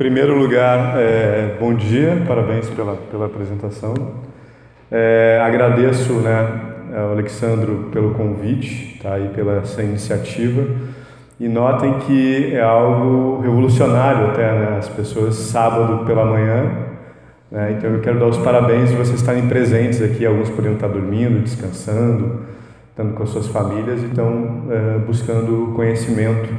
primeiro lugar, bom dia, parabéns pela apresentação. Agradeço, ao Alexandro pelo convite, tá, e pela essa iniciativa. E notem que é algo revolucionário até, né? As pessoas sábado pela manhã, né? Então eu quero dar os parabéns de vocês estarem presentes aqui. Alguns poderiam estar dormindo, descansando, estando com as suas famílias e estão buscando conhecimento,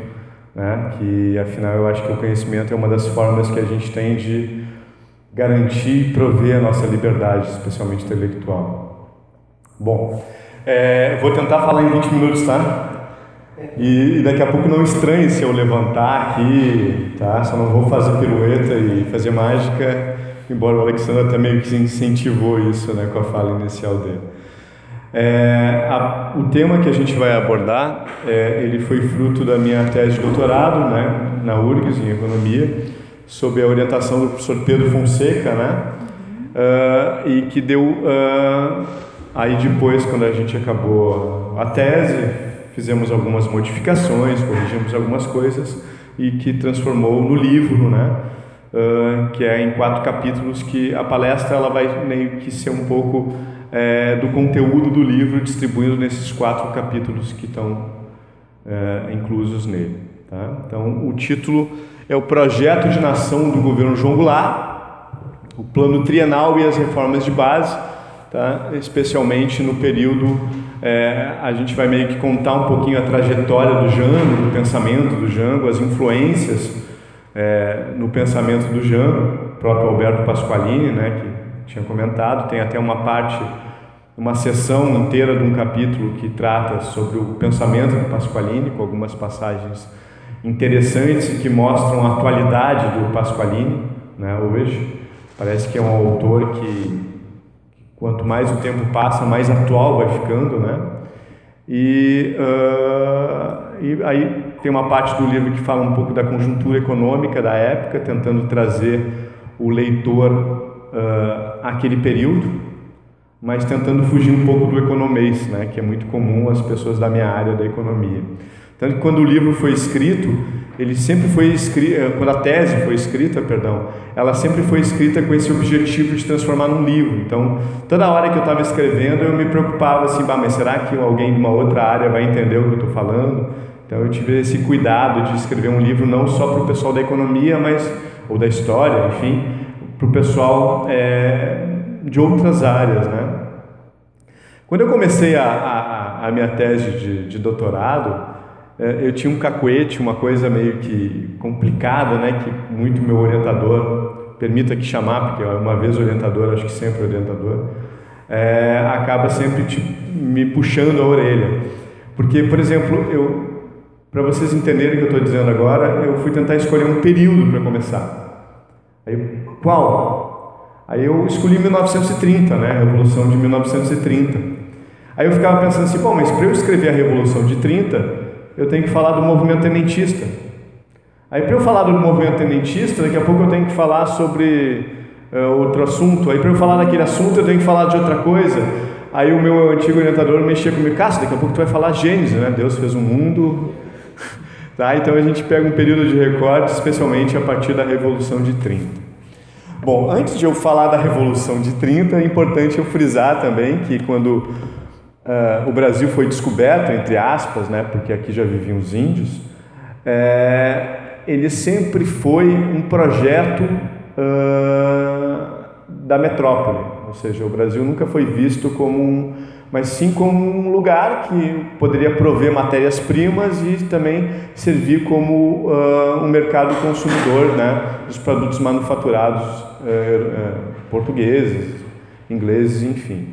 né? Que afinal eu acho que o conhecimento é uma das formas que a gente tem de garantir e prover a nossa liberdade, especialmente intelectual. Bom, vou tentar falar em 20 minutos, tá? E daqui a pouco não estranhe se eu levantar aqui, tá? Só não vou fazer pirueta e fazer mágica, embora o Alexandre até meio que incentivou isso, né, com a fala inicial dele. O tema que a gente vai abordar, ele foi fruto da minha tese de doutorado, né, na URGS, em Economia, sob a orientação do professor Pedro Fonseca, né, e que deu, aí depois, quando a gente acabou a tese, fizemos algumas modificações, corrigimos algumas coisas e que transformou no livro, né, que é em 4 capítulos, que a palestra ela vai meio que ser um pouco do conteúdo do livro, distribuindo nesses 4 capítulos que estão inclusos nele. Tá? Então, o título é o Projeto de Nação do Governo João Goulart, o Plano Trienal e as Reformas de Base, tá? Especialmente no período, a gente vai meio que contar um pouquinho a trajetória do Jango, do pensamento do Jango, as influências no pensamento do Jango, o próprio Alberto Pasqualini, né, que tinha comentado, tem até uma parte, uma seção inteira de um capítulo que trata sobre o pensamento do Pasqualini, com algumas passagens interessantes e que mostram a atualidade do Pasqualini, né, hoje. Parece que é um autor que quanto mais o tempo passa, mais atual vai ficando, né? E aí tem uma parte do livro que fala um pouco da conjuntura econômica da época, tentando trazer o leitor àquele período, mas tentando fugir um pouco do economês, né? Que é muito comum às pessoas da minha área da economia. Tanto que quando o livro foi escrito, ele sempre foi escrito, quando a tese foi escrita, ela sempre foi escrita com esse objetivo de transformar num livro. Então, toda hora que eu estava escrevendo, eu me preocupava assim, mas será que alguém de uma outra área vai entender o que eu estou falando? Então, eu tive esse cuidado de escrever um livro não só para o pessoal da economia, ou da história, enfim, para o pessoal de outras áreas, né? Quando eu comecei a minha tese de doutorado, eu tinha um cacuete, uma coisa meio que complicada, né, que muito meu orientador, permita que chamar, porque uma vez orientador, acho que sempre orientador, acaba sempre me puxando a orelha. Porque, por exemplo, para vocês entenderem o que eu estou dizendo agora, eu fui tentar escolher um período para começar. Aí, qual? Aí eu escolhi 1930, né, a Revolução de 1930. Aí eu ficava pensando assim, mas para eu escrever a Revolução de 30, eu tenho que falar do movimento tenentista. Aí para eu falar do movimento tenentista, daqui a pouco eu tenho que falar sobre outro assunto. Aí para eu falar daquele assunto, eu tenho que falar de outra coisa. Aí o meu antigo orientador mexia comigo, Cássio, daqui a pouco tu vai falar Gênesis, né? Deus fez o mundo. Tá? Então a gente pega um período de recorte, especialmente a partir da Revolução de 30. Bom, antes de eu falar da Revolução de 30, é importante eu frisar também que quando o Brasil foi descoberto, entre aspas, né, porque aqui já viviam os índios, ele sempre foi um projeto da metrópole, ou seja, o Brasil nunca foi visto como mas sim como um lugar que poderia prover matérias-primas e também servir como um mercado consumidor, né, dos produtos manufaturados portugueses, ingleses, enfim.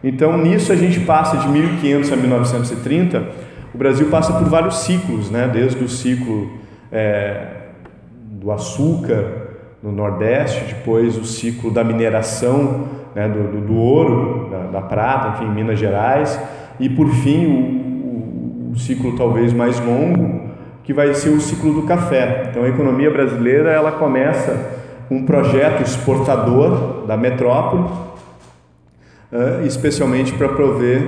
Então, nisso a gente passa de 1500 a 1930, o Brasil passa por vários ciclos, né? Desde o ciclo do açúcar no Nordeste, depois o ciclo da mineração, né? do ouro, da prata, enfim, em Minas Gerais, e por fim o ciclo talvez mais longo, que vai ser o ciclo do café. Então, a economia brasileira ela começa com um projeto exportador da metrópole, especialmente para prover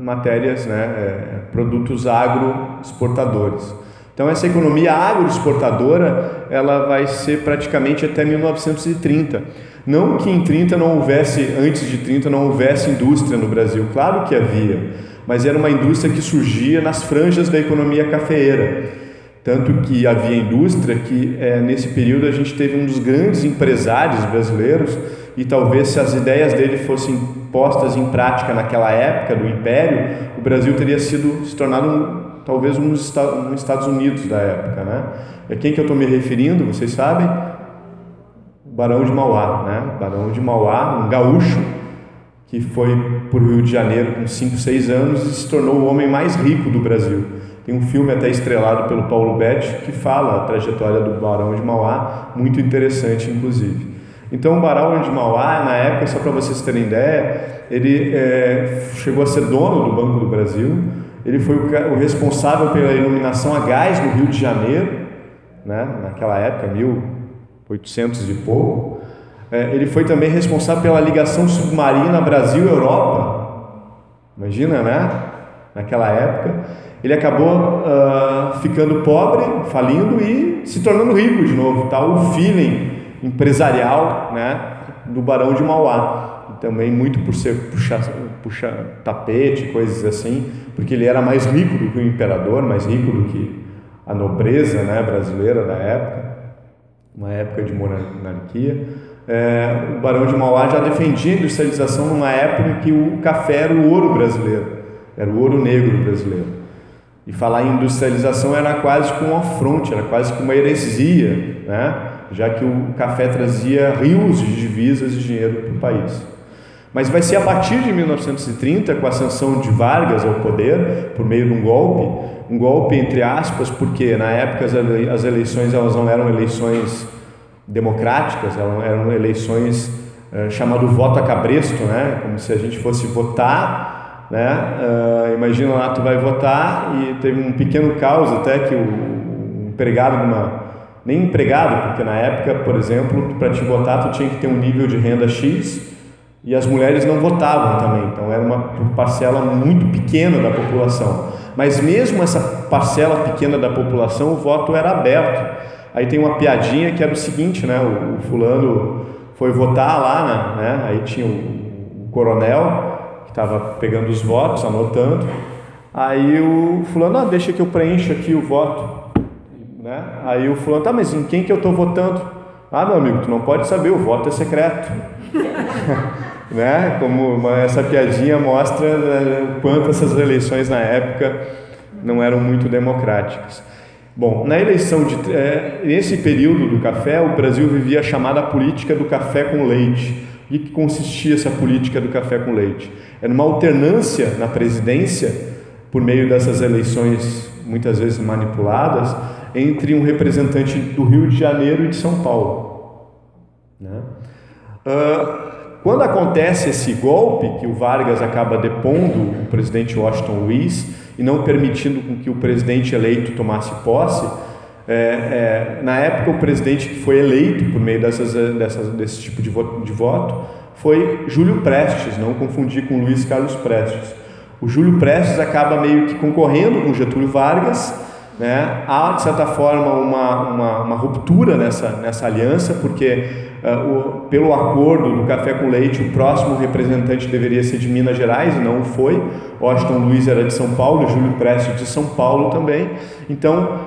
matérias, né, produtos agroexportadores. Então essa economia agroexportadora, ela vai ser praticamente até 1930. Não que em 30 não houvesse, antes de 30 não houvesse indústria no Brasil, claro que havia, mas era uma indústria que surgia nas franjas da economia cafeeira. Tanto que havia indústria que nesse período a gente teve um dos grandes empresários brasileiros, e talvez se as ideias dele fossem postas em prática naquela época do Império, o Brasil teria se tornado talvez um dos Estados Unidos da época, né? E a quem que eu estou me referindo, vocês sabem? O Barão de Mauá, né? Barão de Mauá, um gaúcho que foi para o Rio de Janeiro com 5, 6 anos e se tornou o homem mais rico do Brasil. Tem um filme até estrelado pelo Paulo Betti que fala a trajetória do Barão de Mauá, muito interessante inclusive. Então o Barão de Mauá, na época, só para vocês terem ideia, ele chegou a ser dono do Banco do Brasil, ele foi o responsável pela iluminação a gás no Rio de Janeiro, né, naquela época, 1800 e pouco. Ele foi também responsável pela ligação submarina Brasil-Europa, imagina, né, naquela época. Ele acabou ficando pobre, falindo e se tornando rico de novo, tá? O feeling empresarial, né, do Barão de Mauá. E também muito por ser puxar tapete, coisas assim, porque ele era mais rico do que o imperador, mais rico do que a nobreza, né, brasileira da época, uma época de monarquia. O Barão de Mauá já defendia a industrialização numa época que o café era o ouro brasileiro, era o ouro negro brasileiro. E falar em industrialização era quase que um afronte, era quase que uma heresia, né? Já que o café trazia rios de divisas e dinheiro para o país. Mas vai ser a partir de 1930, com a ascensão de Vargas ao poder, por meio de um golpe entre aspas, porque na época as eleições elas não eram eleições democráticas, eram eleições chamado voto a cabresto, né? Como se a gente fosse votar, né? Imagina lá, tu vai votar e teve um pequeno caos até que o empregado nem empregado, porque na época, por exemplo, para te votar tu tinha que ter um nível de renda X e as mulheres não votavam também, então era uma parcela muito pequena da população. Mas mesmo essa parcela pequena da população, o voto era aberto. Aí tem uma piadinha que era o seguinte, né? O fulano foi votar lá, né? Aí tinha o coronel que estava pegando os votos, anotando. Aí o fulano, deixa que eu preencha aqui o voto, né? Aí o fulano, tá, mas em quem que eu estou votando? Meu amigo, tu não pode saber, o voto é secreto. Né? Como essa piadinha mostra o quanto essas eleições na época não eram muito democráticas. Bom, na eleição nesse período do café, o Brasil vivia a chamada política do café com leite. O que consistia essa política do café com leite? Era uma alternância na presidência, por meio dessas eleições muitas vezes manipuladas, entre um representante do Rio de Janeiro e de São Paulo, né? Quando acontece esse golpe, que o Vargas acaba depondo o presidente Washington Luiz e não permitindo com que o presidente eleito tomasse posse, na época o presidente que foi eleito por meio desse tipo de voto foi Júlio Prestes, não confundir com Luiz Carlos Prestes. O Júlio Prestes acaba meio que concorrendo com Getúlio Vargas, né? Há de certa forma uma ruptura nessa aliança, porque pelo acordo do café com leite, o próximo representante deveria ser de Minas Gerais e não foi. Washington Luiz era de São Paulo e Júlio Prestes de São Paulo também. Então,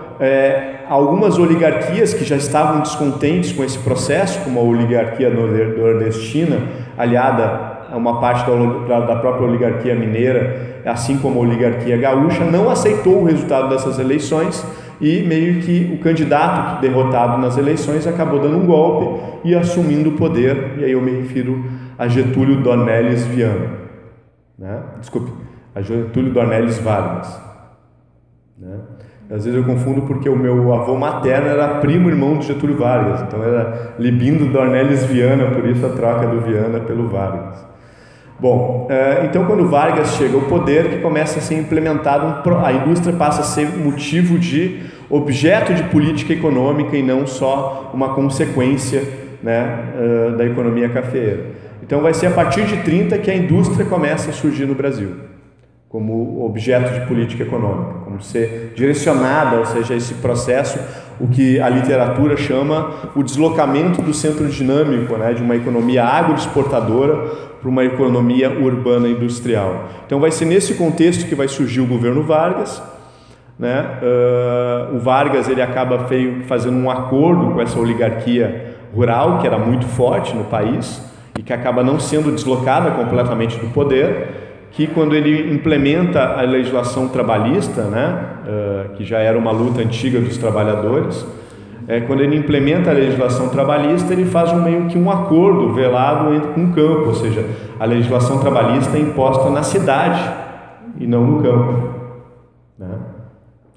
algumas oligarquias que já estavam descontentes com esse processo, como a oligarquia nordestina, aliada a uma parte da própria oligarquia mineira, assim como a oligarquia gaúcha, não aceitou o resultado dessas eleições e meio que o candidato derrotado nas eleições acabou dando um golpe e assumindo o poder, e aí eu me refiro a Getúlio Dornelles Viana, né? Desculpe, a Getúlio Dornelles Vargas, né? Às vezes eu confundo porque o meu avô materno era primo irmão de Getúlio Vargas, então era Libindo Dornelles Viana, por isso a troca do Viana pelo Vargas. Bom, então quando Vargas chega ao poder, que começa a ser implementado, a indústria passa a ser motivo de objeto de política econômica e não só uma consequência, né, da economia cafeeira. Então vai ser a partir de 30 que a indústria começa a surgir no Brasil. como objeto de política econômica, como ser direcionada, ou seja, esse processo, o que a literatura chama o deslocamento do centro dinâmico, né, de uma economia agroexportadora para uma economia urbana industrial. Então vai ser nesse contexto que vai surgir o governo Vargas, né? O Vargas ele acaba fazendo um acordo com essa oligarquia rural que era muito forte no país e que acaba não sendo deslocada completamente do poder, que quando ele implementa a legislação trabalhista, né, que já era uma luta antiga dos trabalhadores, quando ele implementa a legislação trabalhista, ele faz meio que um acordo velado com o campo, ou seja, a legislação trabalhista é imposta na cidade e não no campo, né?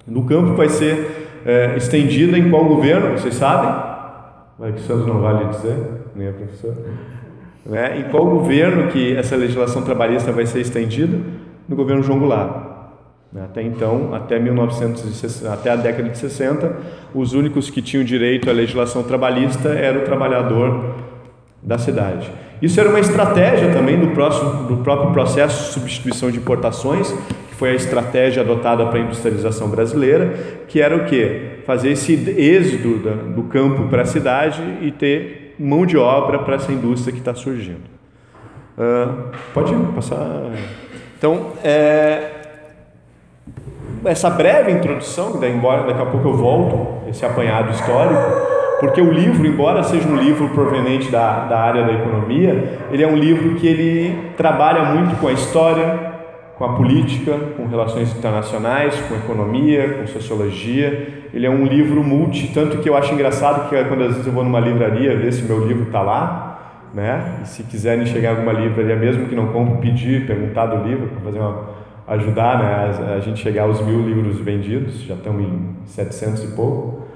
No campo vai ser estendida em qual governo, vocês sabem? Vai que o Santos não vale dizer, nem a professora. Né? Em qual governo que essa legislação trabalhista vai ser estendida? No governo João Goulart. Até então, até a década de 60, os únicos que tinham direito à legislação trabalhista era o trabalhador da cidade. Isso era uma estratégia também do próprio processo de substituição de importações, que foi a estratégia adotada para a industrialização brasileira, que era o quê? Fazer esse êxodo do campo para a cidade e ter mão de obra para essa indústria que está surgindo. Pode passar. Então, essa breve introdução, daqui a pouco eu volto, esse apanhado histórico, porque o livro, embora seja um livro proveniente da área da economia, ele é um livro que ele trabalha muito com a história, com a política, com relações internacionais, com economia, com sociologia. Ele é um livro tanto que eu acho engraçado que quando às vezes eu vou numa livraria ver se meu livro está lá, né? E se quiserem chegar em alguma livraria, mesmo que não compre, pedir, perguntar do livro, para ajudar, né, a gente chegar aos 1000 livros vendidos, já estamos em 700 e pouco.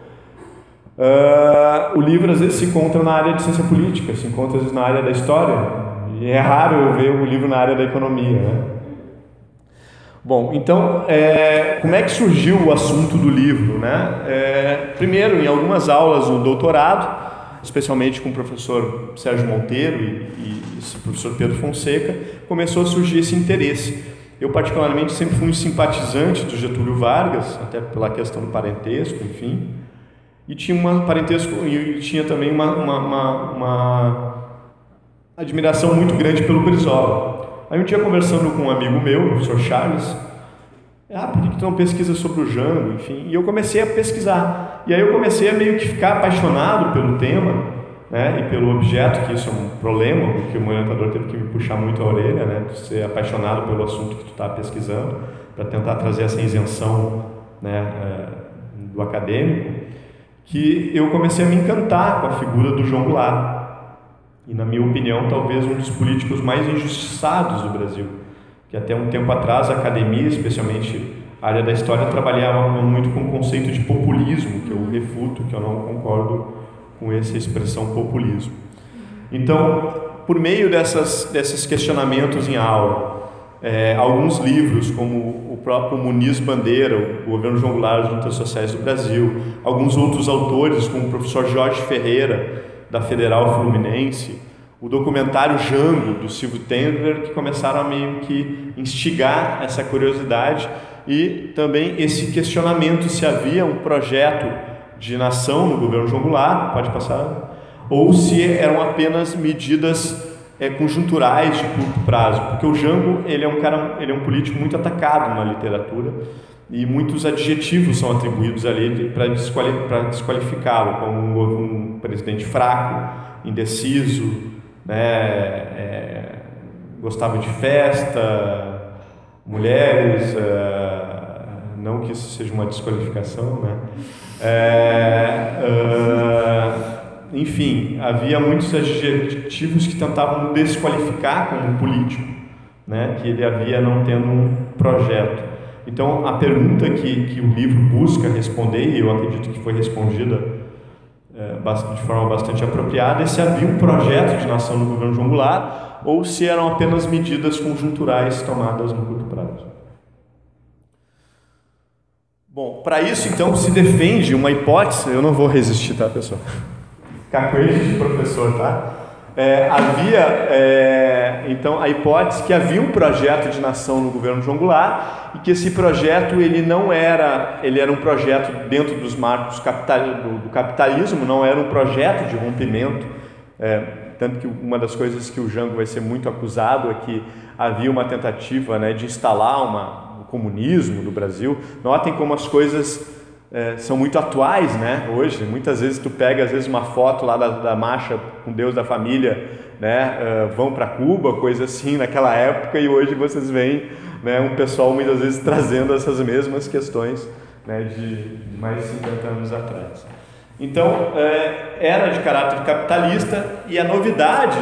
O livro às vezes se encontra na área de ciência política, se encontra às vezes na área da história, e é raro eu ver o livro na área da economia, né? Bom, então, como é que surgiu o assunto do livro, né? Primeiro, em algumas aulas no doutorado, especialmente com o professor Sérgio Monteiro e o professor Pedro Fonseca, começou a surgir esse interesse. Eu, particularmente, sempre fui um simpatizante do Getúlio Vargas, até pela questão do parentesco, enfim, e tinha também uma admiração muito grande pelo Brizola. Aí um dia, conversando com um amigo meu, o professor Charles, pedi que tu não pesquisa sobre o Jango, enfim, e eu comecei a pesquisar. E aí eu comecei a meio que ficar apaixonado pelo tema, né, e pelo objeto, que isso é um problema, porque o meu orientador teve que me puxar muito a orelha, né, de ser apaixonado pelo assunto que tu está pesquisando, para tentar trazer essa isenção, né, do acadêmico, que eu comecei a me encantar com a figura do João Goulart. E, na minha opinião, talvez um dos políticos mais injustiçados do Brasil, que até um tempo atrás a academia, especialmente a área da história, trabalhava muito com o conceito de populismo, que eu refuto, que eu não concordo com essa expressão populismo. Então, por meio desses questionamentos em aula, alguns livros, como o próprio Muniz Bandeira, o Governo João Goulart, as Lutas Sociais do Brasil, alguns outros autores, como o professor Jorge Ferreira, da Federal Fluminense, o documentário Jango, do Silvio Tendler, que começaram a meio que instigar essa curiosidade e também esse questionamento se havia um projeto de nação no governo João Goulart, pode passar, ou se eram apenas medidas conjunturais de curto prazo, porque o Jango ele é um político muito atacado na literatura e muitos adjetivos são atribuídos ali para desqualificá-lo, como um presidente fraco, indeciso, né, gostava de festa, mulheres, não que isso seja uma desqualificação, né? Enfim, havia muitos adjetivos que tentavam desqualificar como político, né, que ele havia não tendo um projeto. Então, a pergunta que o livro busca responder, e eu acredito que foi respondida de forma bastante apropriada, é se havia um projeto de nação no governo João Goulart ou se eram apenas medidas conjunturais tomadas no curto prazo. Bom, para isso, então, se defende uma hipótese, eu não vou resistir, tá, pessoal? Cacoete de professor, tá? Então a hipótese que havia um projeto de nação no governo João Goulart e que esse projeto ele era um projeto dentro dos marcos do capitalismo, não era um projeto de rompimento, tanto que uma das coisas que o Jango vai ser muito acusado é que havia uma tentativa, né, de instalar o comunismo no Brasil. Notem como as coisas são muito atuais, né? Hoje, muitas vezes tu pega às vezes uma foto lá da marcha com Deus da família, né? Vão para Cuba, coisa assim naquela época, e hoje vocês veem, né, um pessoal muitas vezes trazendo essas mesmas questões, né, de mais de 50 anos atrás. Então, era de caráter capitalista, e a novidade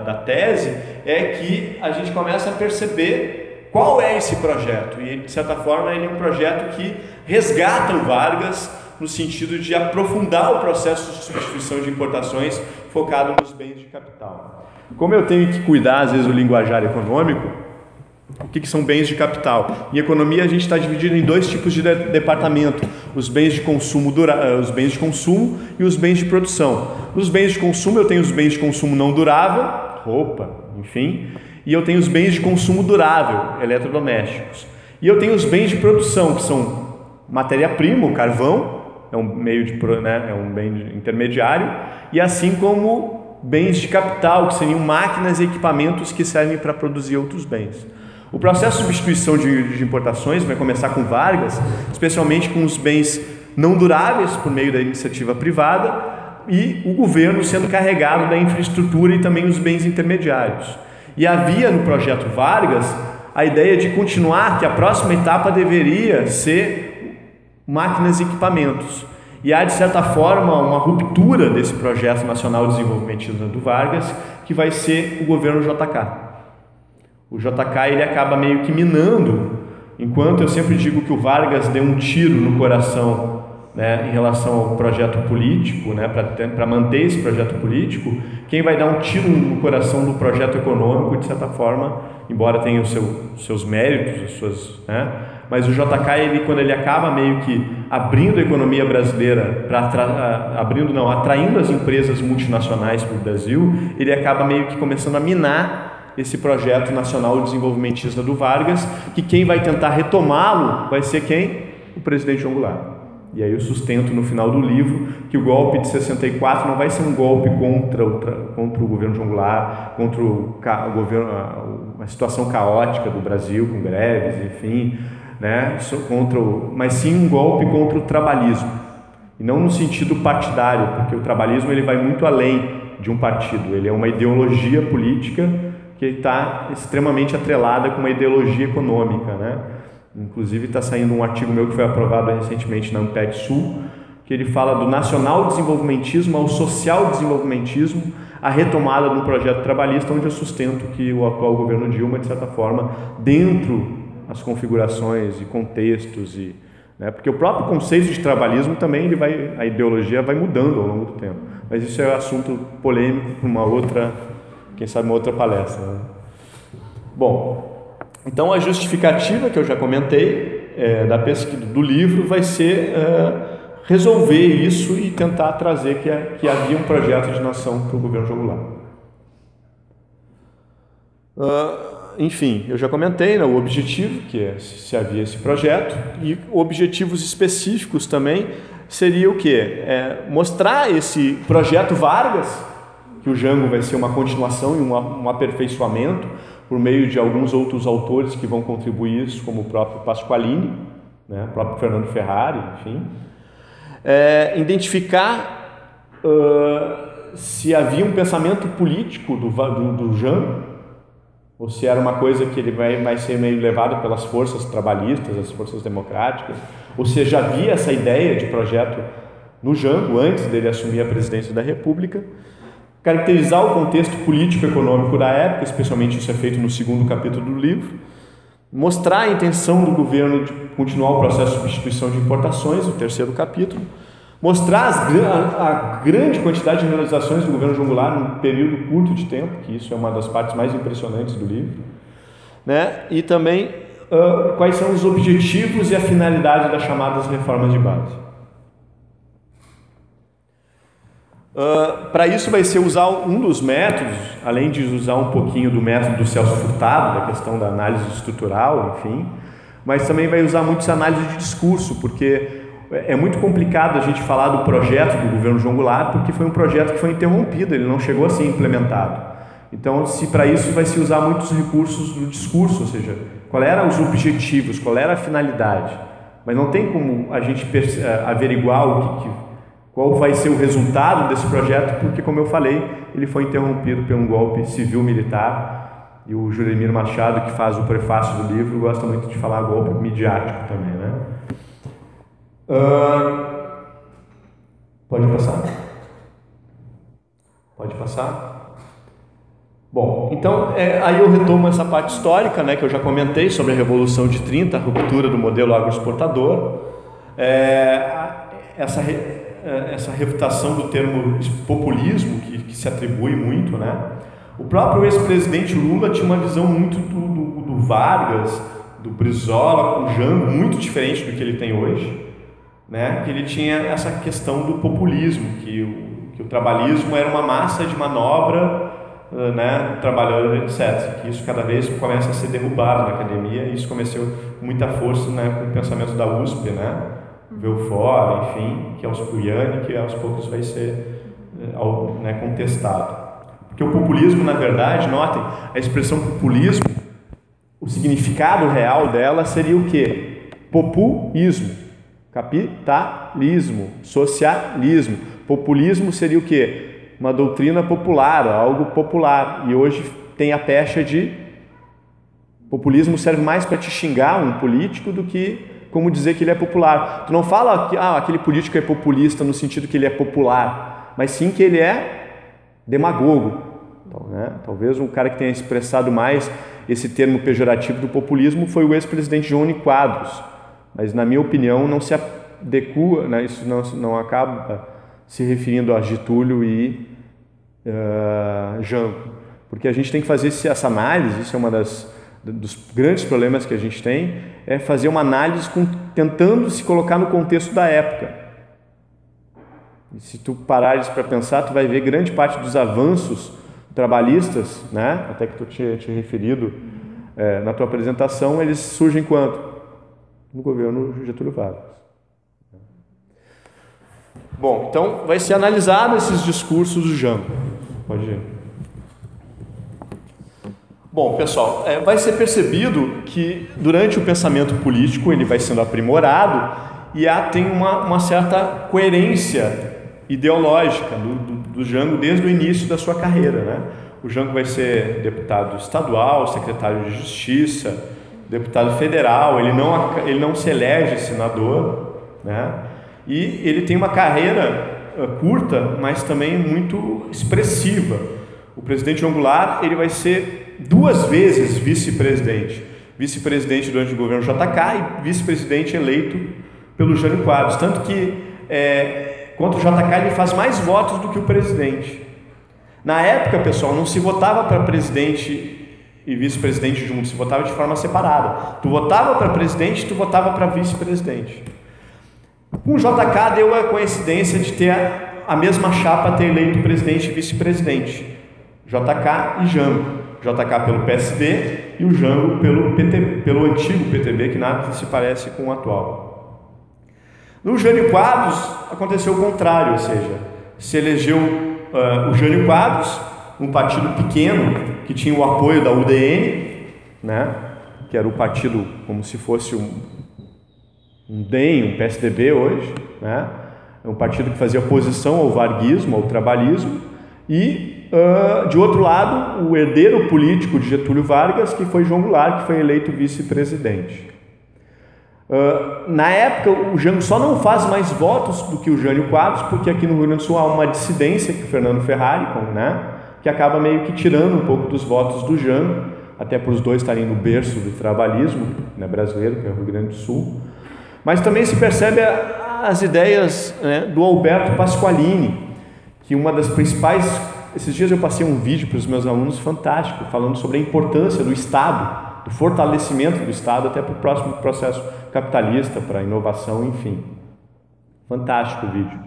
da tese é que a gente começa a perceber qual é esse projeto, e de certa forma ele é um projeto que resgata o Vargas no sentido de aprofundar o processo de substituição de importações focado nos bens de capital. Como eu tenho que cuidar às vezes do linguajar econômico, o que são bens de capital? Em economia a gente está dividido em dois tipos de departamento: os bens de consumo e os bens de produção. Nos bens de consumo eu tenho os bens de consumo não durável, roupa, enfim, e eu tenho os bens de consumo durável, eletrodomésticos. E eu tenho os bens de produção, que são matéria-prima, o carvão, é um bem intermediário, e assim como bens de capital, que seriam máquinas e equipamentos que servem para produzir outros bens. O processo de substituição de importações vai começar com Vargas, especialmente com os bens não duráveis por meio da iniciativa privada, e o governo sendo carregado da infraestrutura e também os bens intermediários. E havia no projeto Vargas a ideia de continuar, que a próxima etapa deveria ser máquinas e equipamentos. E há, de certa forma, uma ruptura desse projeto nacional de desenvolvimentista do Vargas, que vai ser o governo JK. O JK ele acaba meio que minando, enquanto eu sempre digo que o Vargas deu um tiro no coração, né, em relação ao projeto político, né, para manter esse projeto político, quem vai dar um tiro no coração do projeto econômico, de certa forma, embora tenha os seus méritos, né, mas o JK, quando ele acaba meio que abrindo a economia brasileira, atraindo as empresas multinacionais para o Brasil, ele acaba meio que começando a minar esse projeto nacional desenvolvimentista do Vargas, que quem vai tentar retomá-lo vai ser quem? O presidente João Goulart. E aí eu sustento no final do livro que o golpe de 64 não vai ser um golpe contra o governo João Goulart, contra a situação caótica do Brasil, com greves, enfim, né? Mas sim um golpe contra o trabalhismo, e não no sentido partidário, porque o trabalhismo ele vai muito além de um partido, ele é uma ideologia política que está extremamente atrelada com uma ideologia econômica, né? Inclusive está saindo um artigo meu que foi aprovado recentemente na Amped Sul, que ele fala do nacional desenvolvimentismo ao social desenvolvimentismo, a retomada de um projeto trabalhista, onde eu sustento que o atual governo Dilma, de certa forma, dentro das configurações e contextos, né, porque o próprio conceito de trabalhismo também a ideologia vai mudando ao longo do tempo, mas isso é um assunto polêmico para uma outra, quem sabe uma outra palestra, né? Bom, então a justificativa que eu já comentei da pesquisa do livro vai ser resolver isso e tentar trazer que havia um projeto de nação para o governo João Goulart. Enfim, eu já comentei, né, o objetivo, que é se havia esse projeto, e objetivos específicos também seria o quê? Mostrar esse projeto Vargas, que o Jango vai ser uma continuação e um aperfeiçoamento por meio de alguns outros autores que vão contribuir isso, como o próprio Pasqualini, né, o próprio Fernando Ferrari, enfim. Identificar se havia um pensamento político do Jango, ou se era uma coisa que ele vai ser meio levado pelas forças trabalhistas, as forças democráticas, ou se já havia essa ideia de projeto no Jango antes dele assumir a presidência da República. Caracterizar o contexto político-econômico da época, especialmente isso é feito no segundo capítulo do livro. Mostrar a intenção do governo de continuar o processo de substituição de importações, o terceiro capítulo. Mostrar a grande quantidade de realizações do governo João Goulart num período curto de tempo, que isso é uma das partes mais impressionantes do livro, né? E também quais são os objetivos e a finalidade das chamadas reformas de base. Para isso vai ser usar um dos métodos, além de usar um pouquinho do método do Celso Furtado, da questão da análise estrutural, enfim, mas também vai usar muito essa análise de discurso, porque é muito complicado a gente falar do projeto do governo João Goulart, porque foi um projeto que foi interrompido, ele não chegou a ser implementado. Então, se para isso vai se usar muitos recursos do discurso, ou seja, qual eram os objetivos, qual era a finalidade, mas não tem como a gente averiguar qual vai ser o resultado desse projeto, porque, como eu falei, ele foi interrompido por um golpe civil-militar, e o Juremir Machado, que faz o prefácio do livro, gosta muito de falar golpe midiático também, né? Pode passar? Pode passar? Bom, então, aí eu retomo essa parte histórica, né, que eu já comentei sobre a Revolução de 30, a ruptura do modelo agroexportador, essa refutação do termo populismo, que se atribui muito, né? O próprio ex-presidente Lula tinha uma visão muito do Vargas, do Brizola, com o Jango, muito diferente do que ele tem hoje, né? Que ele tinha essa questão do populismo, que o trabalhismo era uma massa de manobra, né, trabalhador, etc. Que isso cada vez começa a ser derrubado na academia, e isso começou com muita força, né, com o pensamento da USP, né? Belfort, enfim, que é o Spuiani, que aos poucos vai ser né, contestado. Porque o populismo, na verdade, notem, a expressão populismo, o significado real dela seria o quê? Populismo, capitalismo, socialismo. Populismo seria o quê? Uma doutrina popular, algo popular. E hoje tem a pecha de populismo serve mais para te xingar um político do que como dizer que ele é popular. Tu não fala que aquele político é populista no sentido que ele é popular, mas sim que ele é demagogo. Então, né, talvez um cara que tenha expressado mais esse termo pejorativo do populismo foi o ex-presidente Jânio Quadros, mas na minha opinião não se adequa, né, isso não acaba se referindo a Getúlio e Jango, porque a gente tem que fazer essa análise, isso é uma dos grandes problemas que a gente tem, é fazer uma análise tentando se colocar no contexto da época. E se tu parares para pensar, tu vai ver grande parte dos avanços trabalhistas, né, até que tu tinha referido na tua apresentação, eles surgem quando? No governo Getúlio Vargas. Bom, então vai ser analisado esses discursos do Jango. Pode ir. Bom, pessoal, vai ser percebido que durante o pensamento político ele vai sendo aprimorado e tem uma certa coerência ideológica do Jango desde o início da sua carreira, né? O Jango vai ser deputado estadual, secretário de Justiça, deputado federal, ele não se elege senador, né? E ele tem uma carreira curta, mas também muito expressiva. O presidente João Goulart, ele vai ser 2 vezes vice-presidente durante o governo JK e vice-presidente eleito pelo Jânio Quadros, tanto que contra o JK ele faz mais votos do que o presidente. Na época, pessoal, não se votava para presidente e vice-presidente juntos, se votava de forma separada. Tu votava para presidente, tu votava para vice-presidente. Com o JK deu a coincidência de ter a mesma chapa ter eleito presidente e vice-presidente, JK e Jango. JK pelo PSD e o Jango pelo antigo PTB, que nada se parece com o atual. No Jânio Quadros aconteceu o contrário, ou seja, se elegeu o Jânio Quadros, um partido pequeno que tinha o apoio da UDN, né, que era o partido como se fosse um DEM, um PSDB hoje, né, um partido que fazia oposição ao varguismo, ao trabalhismo, e de outro lado, o herdeiro político de Getúlio Vargas, que foi João Goulart, que foi eleito vice-presidente. Na época, o Jango só não faz mais votos do que o Jânio Quadros, porque aqui no Rio Grande do Sul há uma dissidência que o Fernando Ferrari, né, que acaba meio que tirando um pouco dos votos do Jango, até por os dois estarem no berço do trabalhismo, né, brasileiro, que é o Rio Grande do Sul. Mas também se percebe as ideias, né, do Alberto Pasqualini, que uma das principais... Esses dias eu passei um vídeo para os meus alunos fantástico, falando sobre a importância do Estado, do fortalecimento do Estado até para o próximo processo capitalista, para a inovação, enfim. Fantástico o vídeo.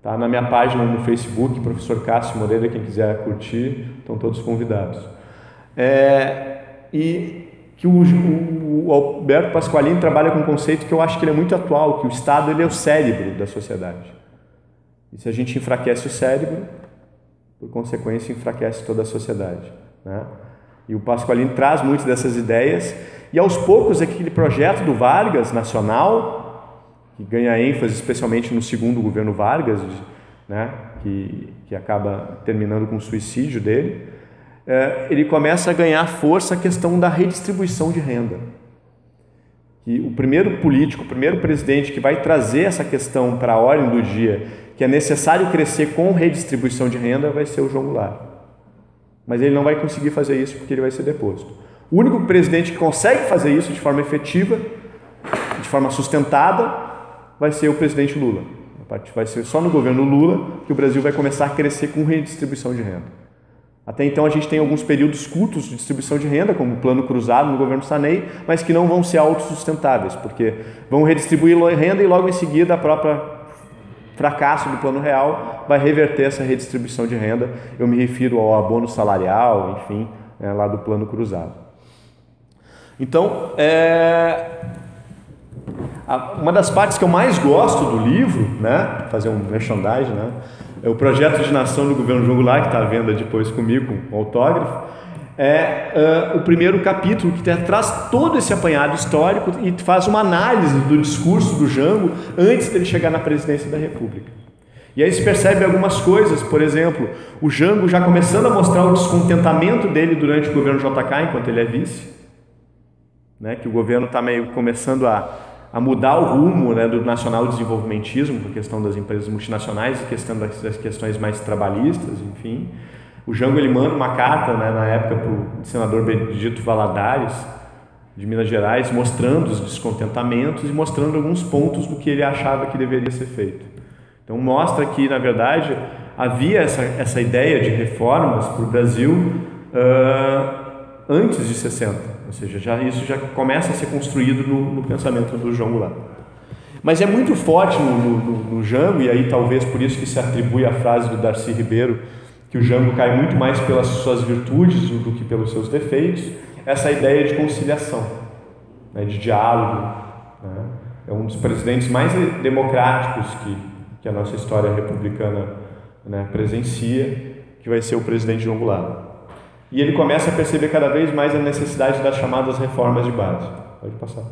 Tá na minha página no Facebook, professor Cássio Moreira, quem quiser curtir, estão todos convidados. E que o Alberto Pasqualini trabalha com um conceito que eu acho que ele é muito atual, que o Estado ele é o cérebro da sociedade. E se a gente enfraquece o cérebro, por consequência, enfraquece toda a sociedade, né? E o Pasqualini traz muitas dessas ideias, e aos poucos aquele projeto do Vargas nacional, que ganha ênfase especialmente no segundo governo Vargas, né? que acaba terminando com o suicídio dele, ele começa a ganhar força a questão da redistribuição de renda. Que o primeiro político, o primeiro presidente que vai trazer essa questão para a ordem do dia, que é necessário crescer com redistribuição de renda, vai ser o João Goulart. Mas ele não vai conseguir fazer isso porque ele vai ser deposto. O único presidente que consegue fazer isso de forma efetiva, de forma sustentada, vai ser o presidente Lula. Vai ser só no governo Lula que o Brasil vai começar a crescer com redistribuição de renda. Até então a gente tem alguns períodos curtos de distribuição de renda, como o Plano Cruzado no governo Sarney, mas que não vão ser autossustentáveis, porque vão redistribuir renda e logo em seguida a própria fracasso do Plano Real vai reverter essa redistribuição de renda. Eu me refiro ao abono salarial, enfim, lá do Plano Cruzado. Então, uma das partes que eu mais gosto do livro, né, fazer um merchandising, né, é o projeto de nação do governo João Goulart, que está à venda depois comigo, com autógrafo. O primeiro capítulo que traz todo esse apanhado histórico e faz uma análise do discurso do Jango antes dele chegar na presidência da República. E aí se percebe algumas coisas, por exemplo, o Jango já começando a mostrar o descontentamento dele durante o governo JK, enquanto ele é vice, né, que o governo está meio começando a mudar o rumo, né, do nacional desenvolvimentismo, com a questão das empresas multinacionais e questão das questões mais trabalhistas, enfim. O Jango ele manda uma carta, né, na época para o senador Benedito Valadares, de Minas Gerais, mostrando os descontentamentos e mostrando alguns pontos do que ele achava que deveria ser feito. Então mostra que, na verdade, havia essa ideia de reformas para o Brasil antes de 60, ou seja, isso já começa a ser construído no pensamento do João Goulart. Mas é muito forte no Jango, e aí talvez por isso que se atribui a frase do Darcy Ribeiro, que o Jango cai muito mais pelas suas virtudes do que pelos seus defeitos, essa ideia de conciliação, né, de diálogo, né? É um dos presidentes mais democráticos que a nossa história republicana, né, presencia, que vai ser o presidente João Goulart. E ele começa a perceber cada vez mais a necessidade das chamadas reformas de base. Pode passar.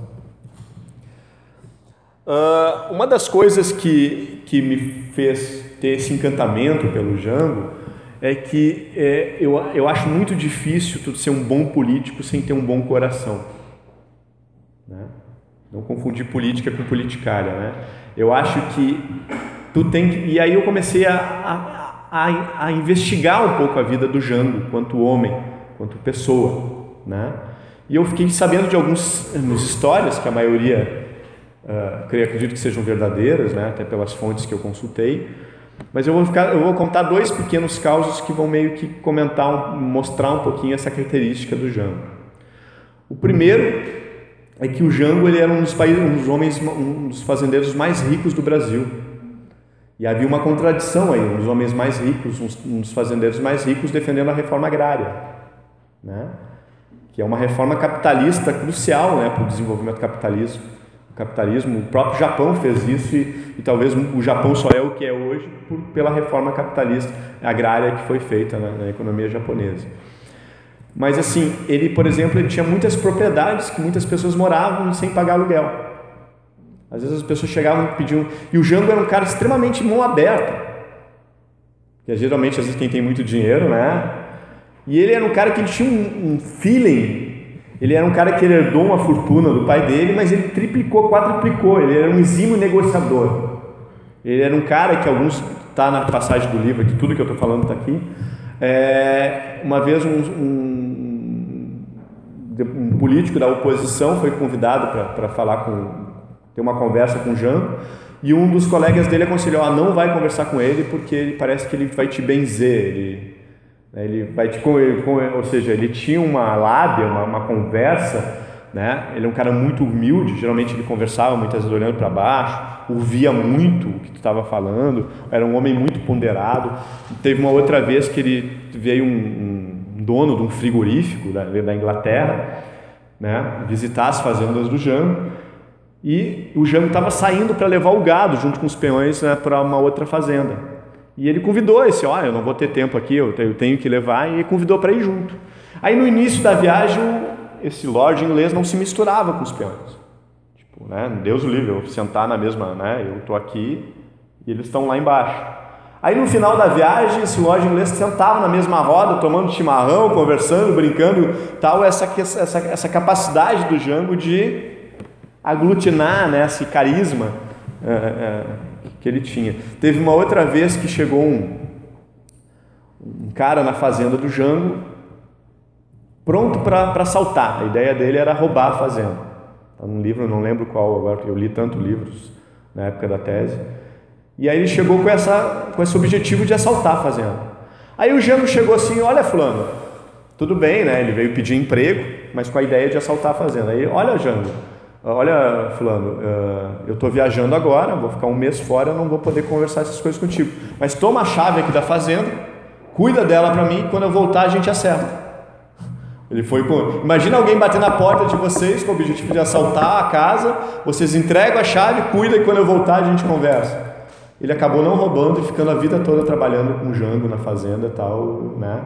Uma das coisas que me fez ter esse encantamento pelo Jango é que eu acho muito difícil tu ser um bom político sem ter um bom coração, né? Não confundir política com politicária, né? Eu acho que tu tem que... E aí eu comecei a investigar um pouco a vida do Jango, quanto homem, quanto pessoa, né? E eu fiquei sabendo de algumas histórias, que a maioria, acredito que sejam verdadeiras, né? Até pelas fontes que eu consultei. Mas eu vou contar dois pequenos causos que vão meio que mostrar um pouquinho essa característica do Jango. O primeiro é que o Jango ele era um dos fazendeiros mais ricos do Brasil. E havia uma contradição aí, um dos homens mais ricos, um dos fazendeiros mais ricos defendendo a reforma agrária, né? Que é uma reforma capitalista crucial, né, para o desenvolvimento do capitalismo. O próprio Japão fez isso e talvez o Japão só é o que é hoje pela reforma capitalista agrária que foi feita na economia japonesa. Mas assim, ele, por exemplo, ele tinha muitas propriedades que muitas pessoas moravam sem pagar aluguel. Às vezes as pessoas chegavam e pediam... E o Jango era um cara extremamente mão aberta. Que geralmente, às vezes, quem tem muito dinheiro, né? E ele era um cara que ele tinha um feeling. Ele era um cara que ele herdou uma fortuna do pai dele, mas ele triplicou, quadruplicou. Ele era um exímio negociador. Ele era um cara que está na passagem do livro, que tudo que eu estou falando está aqui. Uma vez um político da oposição foi convidado para ter uma conversa com o Jango, e um dos colegas dele aconselhou: não vai conversar com ele porque ele parece que ele vai te benzer, ele vai te... Ou seja, ele tinha uma lábia, uma conversa né? Ele é um cara muito humilde, geralmente ele conversava muitas vezes olhando para baixo, ouvia muito o que tu estava falando, era um homem muito ponderado. Teve uma outra vez que ele veio um dono de um frigorífico da Inglaterra, né, visitar as fazendas do Jango, e o Jango estava saindo para levar o gado junto com os peões, né, para uma outra fazenda. E ele convidou esse, olha, eu não vou ter tempo aqui, eu tenho que levar, e convidou para ir junto. Aí no início da viagem, esse lord inglês não se misturava com os peões. Tipo, né, Deus o livre, eu sentar na mesma, né, eu estou aqui e eles estão lá embaixo. Aí no final da viagem, esse lord inglês sentava na mesma roda, tomando chimarrão, conversando, brincando, tal, essa capacidade do Jango de aglutinar, né, esse carisma que ele tinha. Teve uma outra vez que chegou um cara na fazenda do Jango, pronto para assaltar. A ideia dele era roubar a fazenda. Está num livro, não lembro qual agora, porque eu li tantos livros na época da tese. E aí ele chegou com esse objetivo de assaltar a fazenda. Aí o Jango chegou assim, olha fulano, tudo bem, né? Ele veio pedir emprego, mas com a ideia de assaltar a fazenda. Aí, olha Jango, olha fulano, eu estou viajando agora, vou ficar um mês fora, eu não vou poder conversar essas coisas contigo. Mas toma a chave aqui da fazenda, cuida dela para mim, quando eu voltar a gente acerta. Ele foi com... Imagina alguém bater na porta de vocês com o objetivo de assaltar a casa, vocês entregam a chave, cuida e quando eu voltar a gente conversa. Ele acabou não roubando e ficando a vida toda trabalhando com o Jango na fazenda e tal, né?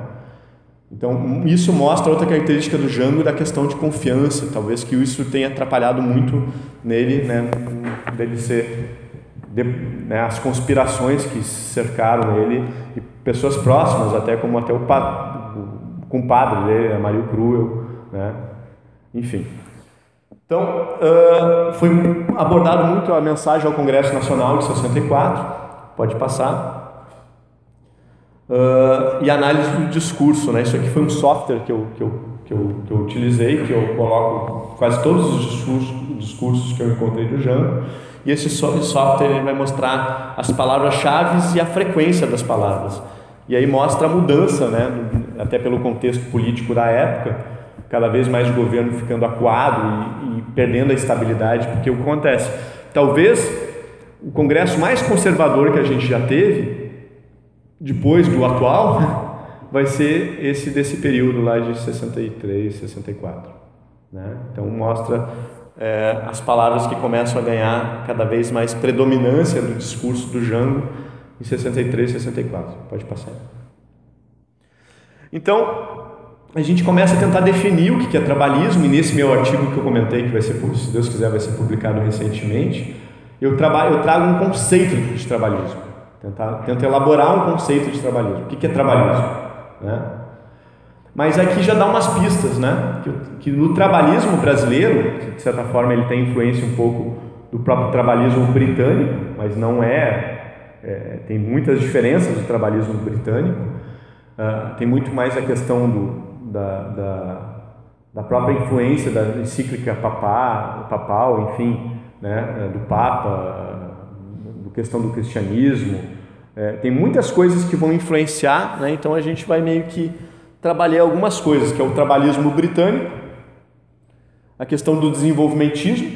Então isso mostra outra característica do Jango, da questão de confiança, talvez que isso tenha atrapalhado muito nele, né? Dele ser... né, as conspirações que cercaram ele e pessoas próximas, até como até o compadre dele, Mario Cruel, né? Enfim. Então, foi abordado muito a mensagem ao Congresso Nacional de 64, pode passar, e análise do discurso, né? Isso aqui foi um software que eu utilizei, que eu coloco quase todos os discursos que eu encontrei do Jango, e esse software ele vai mostrar as palavras-chave e a frequência das palavras. E aí mostra a mudança, né, até pelo contexto político da época, cada vez mais o governo ficando acuado e perdendo a estabilidade, porque o que acontece? Talvez o congresso mais conservador que a gente já teve, depois do atual, vai ser esse desse período lá de 63, 64. Né? Então mostra as palavras que começam a ganhar cada vez mais predominância do discurso do Jango em 63, 64. Pode passar. Então, a gente começa a tentar definir o que é trabalhismo, e nesse meu artigo que eu comentei, que vai ser, se Deus quiser, vai ser publicado recentemente, eu trago um conceito de trabalhismo. Tento elaborar um conceito de trabalhismo. O que é trabalhismo? Né? Mas aqui já dá umas pistas, né? Que no trabalhismo brasileiro, de certa forma ele tem influência um pouco do próprio trabalhismo britânico, mas não tem muitas diferenças do trabalhismo britânico. Tem muito mais a questão da própria influência da encíclica papal, enfim, né, do Papa, da questão do cristianismo. Tem muitas coisas que vão influenciar, né, então a gente vai meio que trabalhar algumas coisas, que é o trabalhismo britânico, a questão do desenvolvimentismo,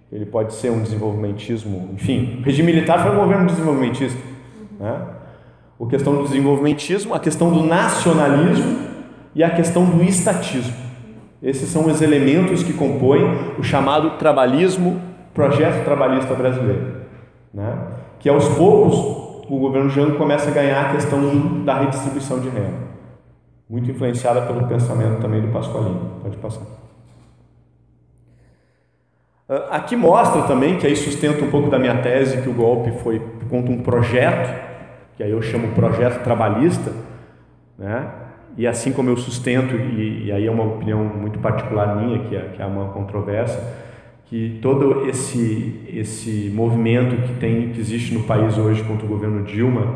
ele pode ser um desenvolvimentismo, enfim, o regime militar foi um governo desenvolvimentista, né? A questão do desenvolvimentismo, a questão do nacionalismo e a questão do estatismo. Esses são os elementos que compõem o chamado trabalhismo, projeto trabalhista brasileiro, né? Que aos poucos o governo Jango começa a ganhar a questão da redistribuição de renda, muito influenciada pelo pensamento também do Pasqualino. Pode passar. Aqui mostra também, que aí sustenta um pouco da minha tese, que o golpe foi contra um projeto, que aí eu chamo projeto trabalhista, né? E assim como eu sustento, e aí é uma opinião muito particular minha, que é uma controvérsia, que todo esse movimento que existe no país hoje contra o governo Dilma,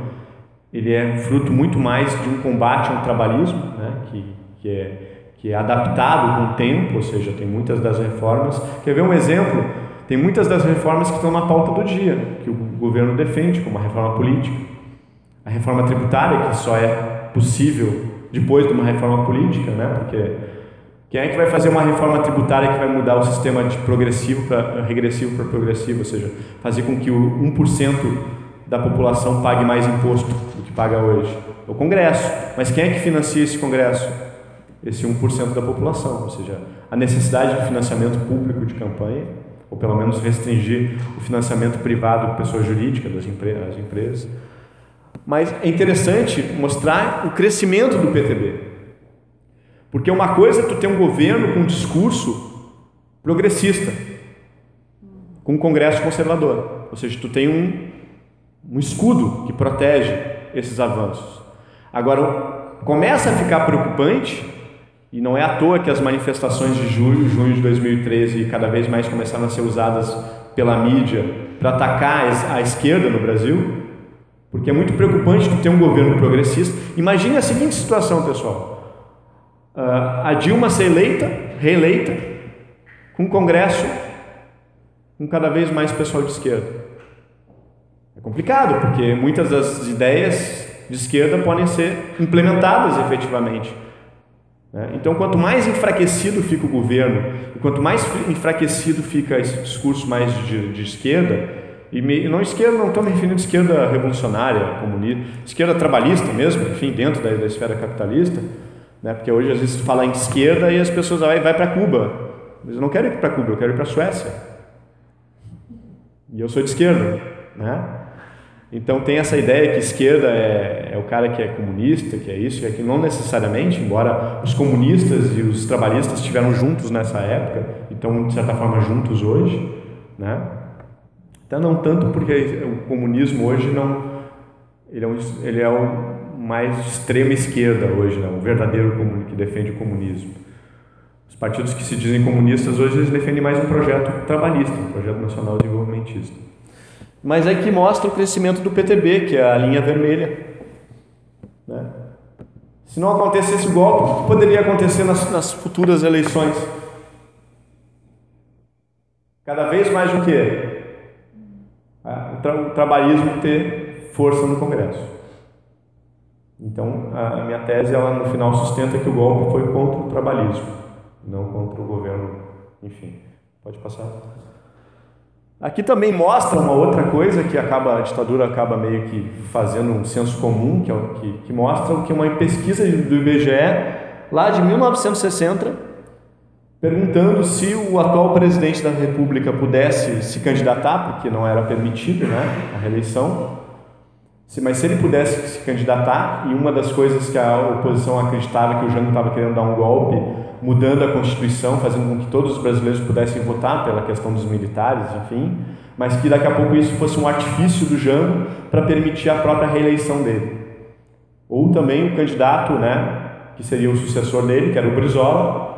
ele é fruto muito mais de um combate ao trabalhismo, né? que é adaptado com o tempo, ou seja, tem muitas das reformas. Quer ver um exemplo? Tem muitas das reformas que estão na pauta do dia, que o governo defende, como a reforma política, a reforma tributária, que só é possível depois de uma reforma política, né? Porque Quem é que vai fazer uma reforma tributária que vai mudar o sistema de regressivo para progressivo, ou seja, fazer com que o 1% da população pague mais imposto do que paga hoje? É o Congresso. Mas quem é que financia esse Congresso? Esse 1% da população, ou seja, a necessidade de financiamento público de campanha, ou pelo menos restringir o financiamento privado de pessoa jurídica, das empresas. Mas é interessante mostrar o crescimento do PTB. Porque uma coisa é tu ter um governo com um discurso progressista, com um Congresso conservador. Ou seja, tu tem um escudo que protege esses avanços. Agora, começa a ficar preocupante, e não é à toa que as manifestações de junho de 2013 cada vez mais começaram a ser usadas pela mídia para atacar a esquerda no Brasil, porque é muito preocupante tu ter um governo progressista. Imagine a seguinte situação, pessoal. A Dilma ser reeleita, com um Congresso com cada vez mais pessoal de esquerda. É complicado, porque muitas das ideias de esquerda podem ser implementadas efetivamente. Então, quanto mais enfraquecido fica o governo, e quanto mais enfraquecido fica esse discurso mais de esquerda, não estou me referindo a esquerda revolucionária, comunista, esquerda trabalhista mesmo, enfim, dentro da esfera capitalista, porque hoje às vezes tu fala em esquerda e as pessoas vai para Cuba, mas eu não quero ir para Cuba, eu quero ir para a Suécia, e eu sou de esquerda, Então tem essa ideia que esquerda é o cara que é comunista, que é isso, que é aquilo, não necessariamente, embora os comunistas e os trabalhistas estiveram juntos nessa época, e estão de certa forma juntos hoje, Então não tanto porque o comunismo hoje ele é o mais extrema esquerda hoje, o verdadeiro comunismo que defende o comunismo. Os partidos que se dizem comunistas hoje eles defendem mais um projeto trabalhista, um projeto nacional desenvolvimentista. Mas é que mostra o crescimento do PTB, que é a linha vermelha. Se não acontecesse o golpe, o que poderia acontecer nas futuras eleições? Cada vez mais o quê? O trabalhismo ter força no Congresso. Então, a minha tese, ela no final sustenta que o golpe foi contra o trabalhismo, não contra o governo. Enfim, pode passar. Aqui também mostra uma outra coisa que a ditadura acaba meio que fazendo um senso comum, que mostra o que uma pesquisa do IBGE, lá de 1960, perguntando se o atual presidente da República pudesse se candidatar, porque não era permitido a reeleição, mas se ele pudesse se candidatar, e uma das coisas que a oposição acreditava que o Jango estava querendo dar um golpe, mudando a Constituição, fazendo com que todos os brasileiros pudessem votar pela questão dos militares, enfim, mas que daqui a pouco isso fosse um artifício do Jango para permitir a própria reeleição dele. Ou também o candidato, que seria o sucessor dele, que era o Brizola,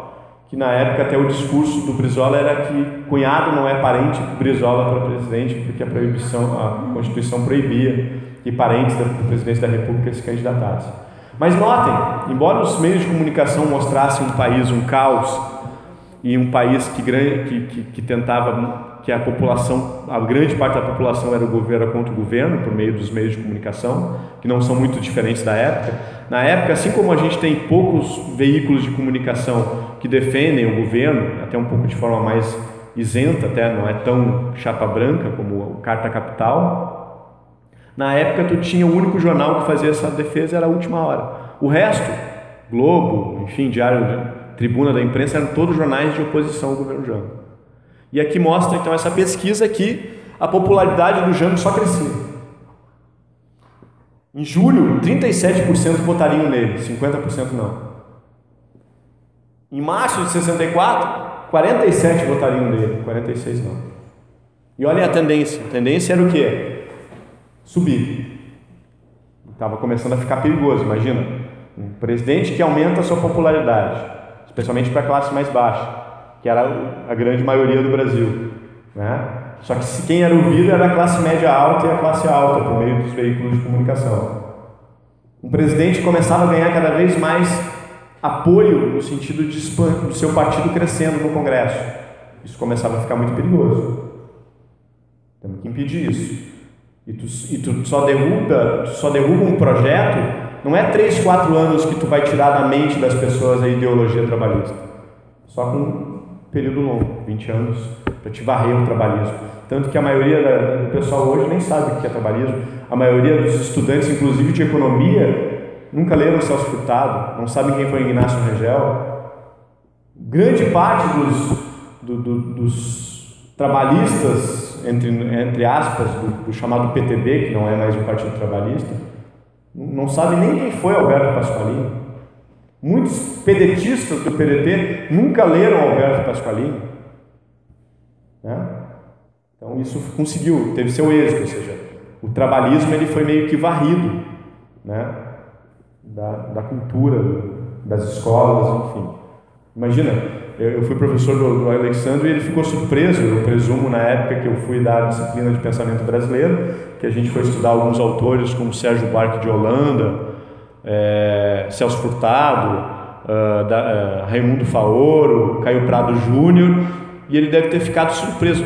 que na época até o discurso do Brizola era que cunhado não é parente do Brizola para presidente, porque a Constituição proibia que parentes do presidente da República se candidatassem. Mas notem, embora os meios de comunicação mostrassem um país, um caos, e um país que tentava, que a grande parte da população era contra o governo, por meio dos meios de comunicação, que não são muito diferentes da época. Na época, assim como a gente tem poucos veículos de comunicação que defendem o governo, até um pouco de forma mais isenta, até não é tão chapa branca como o Carta Capital, na época tu tinha o único jornal que fazia essa defesa, era a Última Hora. O resto, Globo, enfim, Diário, Tribuna da Imprensa, eram todos jornais de oposição ao governo Jango. E aqui mostra então essa pesquisa que a popularidade do Jango só crescia. Em julho, 37% votariam nele, 50% não. Em março de 64, 47% votariam nele, 46% não. E olhem a tendência. A tendência era o quê? Subir. Estava começando a ficar perigoso, imagina. Um presidente que aumenta a sua popularidade, especialmente para a classe mais baixa, que era a grande maioria do Brasil. Só que quem era ouvido era a classe média alta e a classe alta, por meio dos veículos de comunicação. Um presidente começava a ganhar cada vez mais apoio no sentido do seu partido crescendo no Congresso. Isso começava a ficar muito perigoso. Temos que impedir isso. E tu só derruba um projeto, não é 3, 4 anos que tu vai tirar da mente das pessoas a ideologia trabalhista. só com um período longo, 20 anos, para te varrer o trabalhismo. Tanto que a maioria do pessoal hoje nem sabe o que é trabalhismo. A maioria dos estudantes, inclusive de economia, nunca leram Celso Furtado, não sabem quem foi Ignácio Rangel. Grande parte dos trabalhistas, entre aspas, do chamado PTB, que não é mais o Partido Trabalhista, não sabem nem quem foi Alberto Pasqualini. Muitos pedetistas do PDT nunca leram Alberto Pasqualini, né? Então isso conseguiu, teve seu êxito, ou seja, o trabalhismo ele foi meio que varrido, né? da cultura, das escolas, enfim. Imagina, eu fui professor do Alexandre e ele ficou surpreso, eu presumo, na época que eu fui dar a disciplina de pensamento brasileiro, que a gente foi estudar alguns autores como Sérgio Buarque de Holanda, Celso Furtado, Raimundo Faoro, Caio Prado Júnior, e ele deve ter ficado surpreso.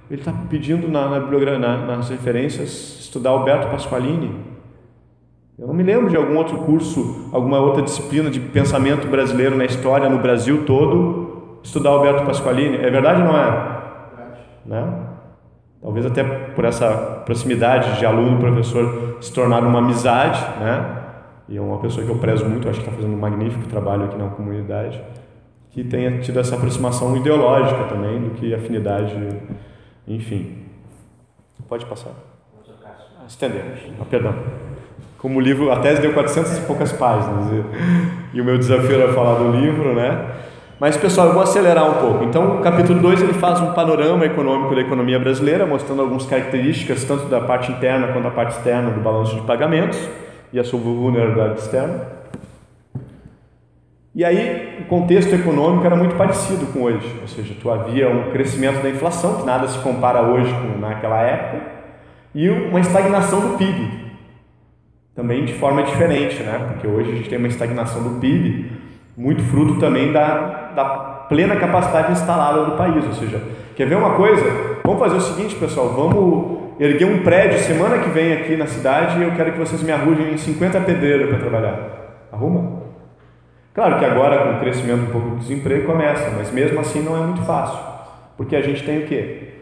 Ele está pedindo nas referências estudar Alberto Pasqualini. Eu não me lembro de algum outro curso, alguma outra disciplina de pensamento brasileiro na história, no Brasil todo, estudar Alberto Pasqualini. É verdade ou não é? Verdade. Né? Talvez até por essa proximidade de aluno-professor se tornar uma amizade, né? E é uma pessoa que eu prezo muito, acho que está fazendo um magnífico trabalho aqui na comunidade, que tenha tido essa aproximação ideológica também do que afinidade, enfim. Pode passar. Estender. Perdão. Como o livro, a tese deu 400 e poucas páginas, e o meu desafio era falar do livro, né? Mas, pessoal, eu vou acelerar um pouco. Então, o capítulo 2, ele faz um panorama econômico da economia brasileira, mostrando algumas características, tanto da parte interna quanto da parte externa do balanço de pagamentos e a sua vulnerabilidade externa. E aí, o contexto econômico era muito parecido com hoje, ou seja, havia um crescimento da inflação, que nada se compara hoje com naquela época, e uma estagnação do PIB, também de forma diferente, né? Porque hoje a gente tem uma estagnação do PIB, muito fruto também da plena capacidade instalada do país, ou seja, quer ver uma coisa? Vamos fazer o seguinte, pessoal, vamos erguer um prédio semana que vem aqui na cidade e eu quero que vocês me arrujem 50 pedreiros para trabalhar. Arruma? Claro que agora, com o crescimento um pouco do desemprego, começa, mas mesmo assim não é muito fácil, porque a gente tem o quê?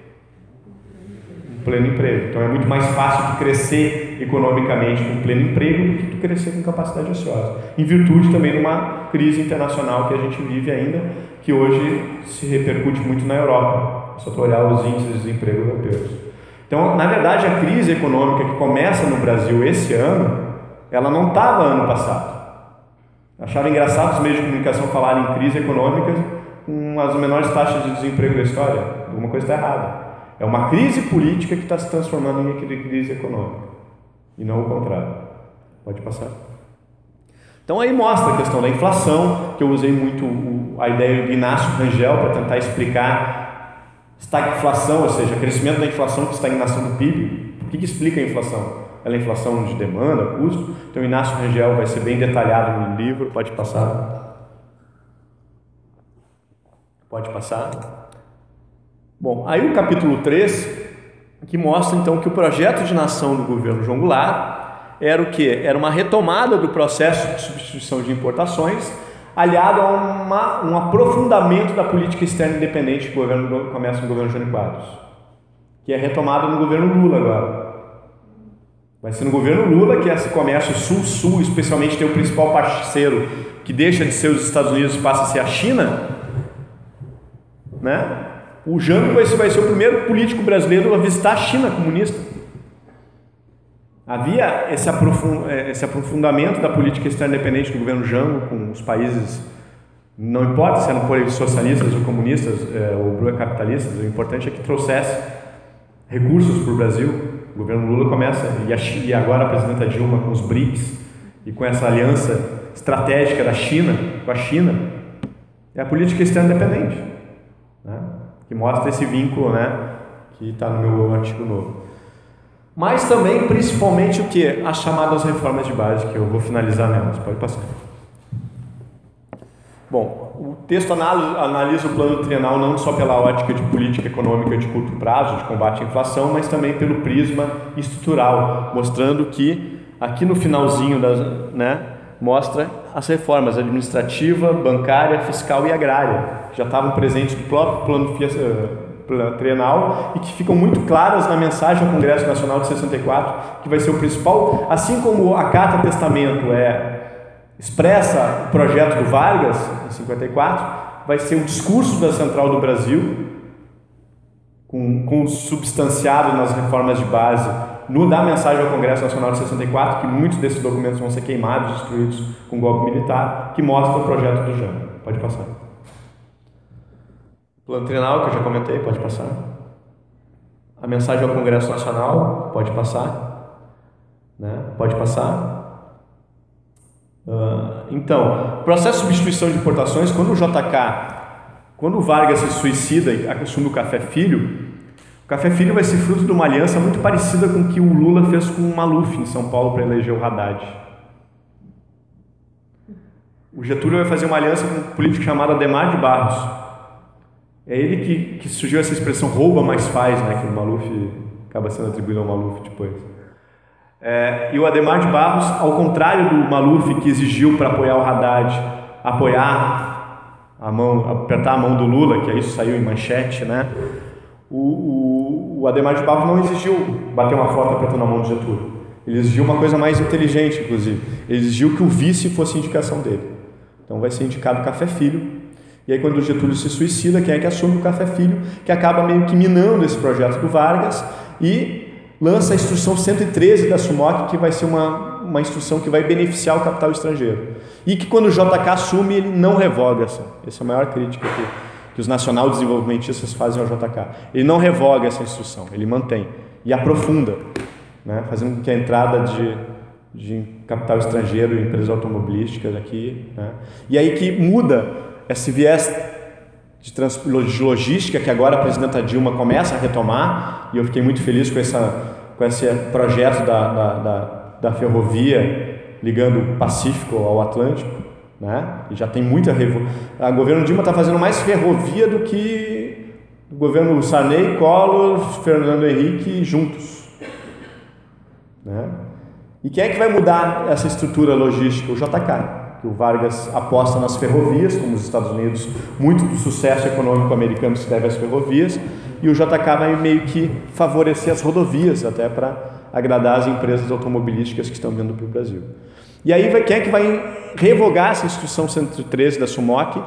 Pleno emprego. Então é muito mais fácil de crescer economicamente com pleno emprego do que de crescer com capacidade ociosa. Em virtude também de uma crise internacional que a gente vive ainda, que hoje se repercute muito na Europa. Só para olhar os índices de desemprego europeus. Então, na verdade, a crise econômica que começa no Brasil esse ano, ela não estava ano passado. Acharam engraçado os meios de comunicação falarem em crise econômica com as menores taxas de desemprego da história. Alguma coisa está errada. É uma crise política que está se transformando em crise econômica, e não o contrário. Pode passar. Então aí mostra a questão da inflação, que eu usei muito a ideia do Ignácio Rangel para tentar explicar estagflação, ou seja, crescimento da inflação com estagnação do PIB. O que explica a inflação? Ela é inflação de demanda, custo. Então o Ignácio Rangel vai ser bem detalhado no livro. Pode passar. Pode passar. Bom, aí o capítulo 3, que mostra então que o projeto de nação do governo João Goulart era o quê? Era uma retomada do processo de substituição de importações, aliado a um aprofundamento da política externa independente que o governo começa no governo Jânio Quadros, que é retomada no governo Lula agora. Vai ser no governo Lula que esse comércio sul-sul, especialmente, tem o principal parceiro que deixa de ser os Estados Unidos e passa a ser a China, né? O Jango vai ser o primeiro político brasileiro a visitar a China comunista. Havia esse aprofundamento da política externa independente do governo Jango com os países, não importa se eram países socialistas ou comunistas ou capitalistas, o importante é que trouxesse recursos para o Brasil. O governo Lula começa, e agora a presidenta Dilma com os BRICS e com essa aliança estratégica da China com a China, é a política externa independente, né? Que mostra esse vínculo, né, que está no meu artigo novo. Mas também, principalmente, o que? As chamadas reformas de base, que eu vou finalizar nelas. Pode passar. Bom, o texto analisa o plano trienal não só pela ótica de política econômica de curto prazo, de combate à inflação, mas também pelo prisma estrutural, mostrando que aqui no finalzinho, mostra as reformas administrativa, bancária, fiscal e agrária, que já estavam presentes no próprio plano trienal e que ficam muito claras na mensagem ao Congresso Nacional de 64, que vai ser o principal, assim como a Carta Testamento expressa o projeto do Vargas, em 54, vai ser o discurso da Central do Brasil, substanciado nas reformas de base, da mensagem ao Congresso Nacional de 64, que muitos desses documentos vão ser queimados, destruídos com golpe militar, que mostra o projeto do Jânio. Pode passar. Plano trienal, que eu já comentei, pode passar. A mensagem ao Congresso Nacional, pode passar. Né? Pode passar. Então, processo de substituição de importações, quando o Vargas se suicida e assume o Café Filho, o Café Filho vai ser fruto de uma aliança muito parecida com o que o Lula fez com o Maluf em São Paulo para eleger o Haddad. O Getúlio vai fazer uma aliança com um político chamado Adhemar de Barros. É ele que surgiu essa expressão rouba mais faz, né, que o Maluf acaba sendo atribuído ao Maluf depois. E o Adhemar de Barros, ao contrário do Maluf, que exigiu para apoiar o Haddad, apertar a mão do Lula, que isso saiu em manchete, né? O Adhemar de Barros não exigiu bater uma foto apertando a mão do Getúlio. Ele exigiu uma coisa mais inteligente, inclusive. Ele exigiu que o vice fosse indicação dele. Então vai ser indicado o Café Filho. E aí quando o Getúlio se suicida, quem é que assume? O Café Filho, que acaba meio que minando esse projeto do Vargas e lança a instrução 113 da SUMOC, que vai ser uma instrução que vai beneficiar o capital estrangeiro. E que quando o JK assume, ele não revoga. Essa é a maior crítica que os nacional-desenvolvimentistas fazem ao JK. Ele não revoga essa instrução, ele mantém e aprofunda, né, fazendo com que a entrada de capital estrangeiro em empresas automobilísticas aqui, né, e aí que muda esse viés de logística que agora a presidenta Dilma começa a retomar, e eu fiquei muito feliz com esse projeto da ferrovia ligando o Pacífico ao Atlântico, né? E já tem muita o governo Dilma está fazendo mais ferrovia do que o governo Sarney, Collor, Fernando Henrique juntos, né? E quem é que vai mudar essa estrutura logística? O JK. O Vargas aposta nas ferrovias, como os Estados Unidos, muito do sucesso econômico americano se deve às ferrovias, e o JK vai meio que favorecer as rodovias, até para agradar as empresas automobilísticas que estão vindo para o Brasil. E aí quem é que vai revogar essa instrução 113 da SUMOC,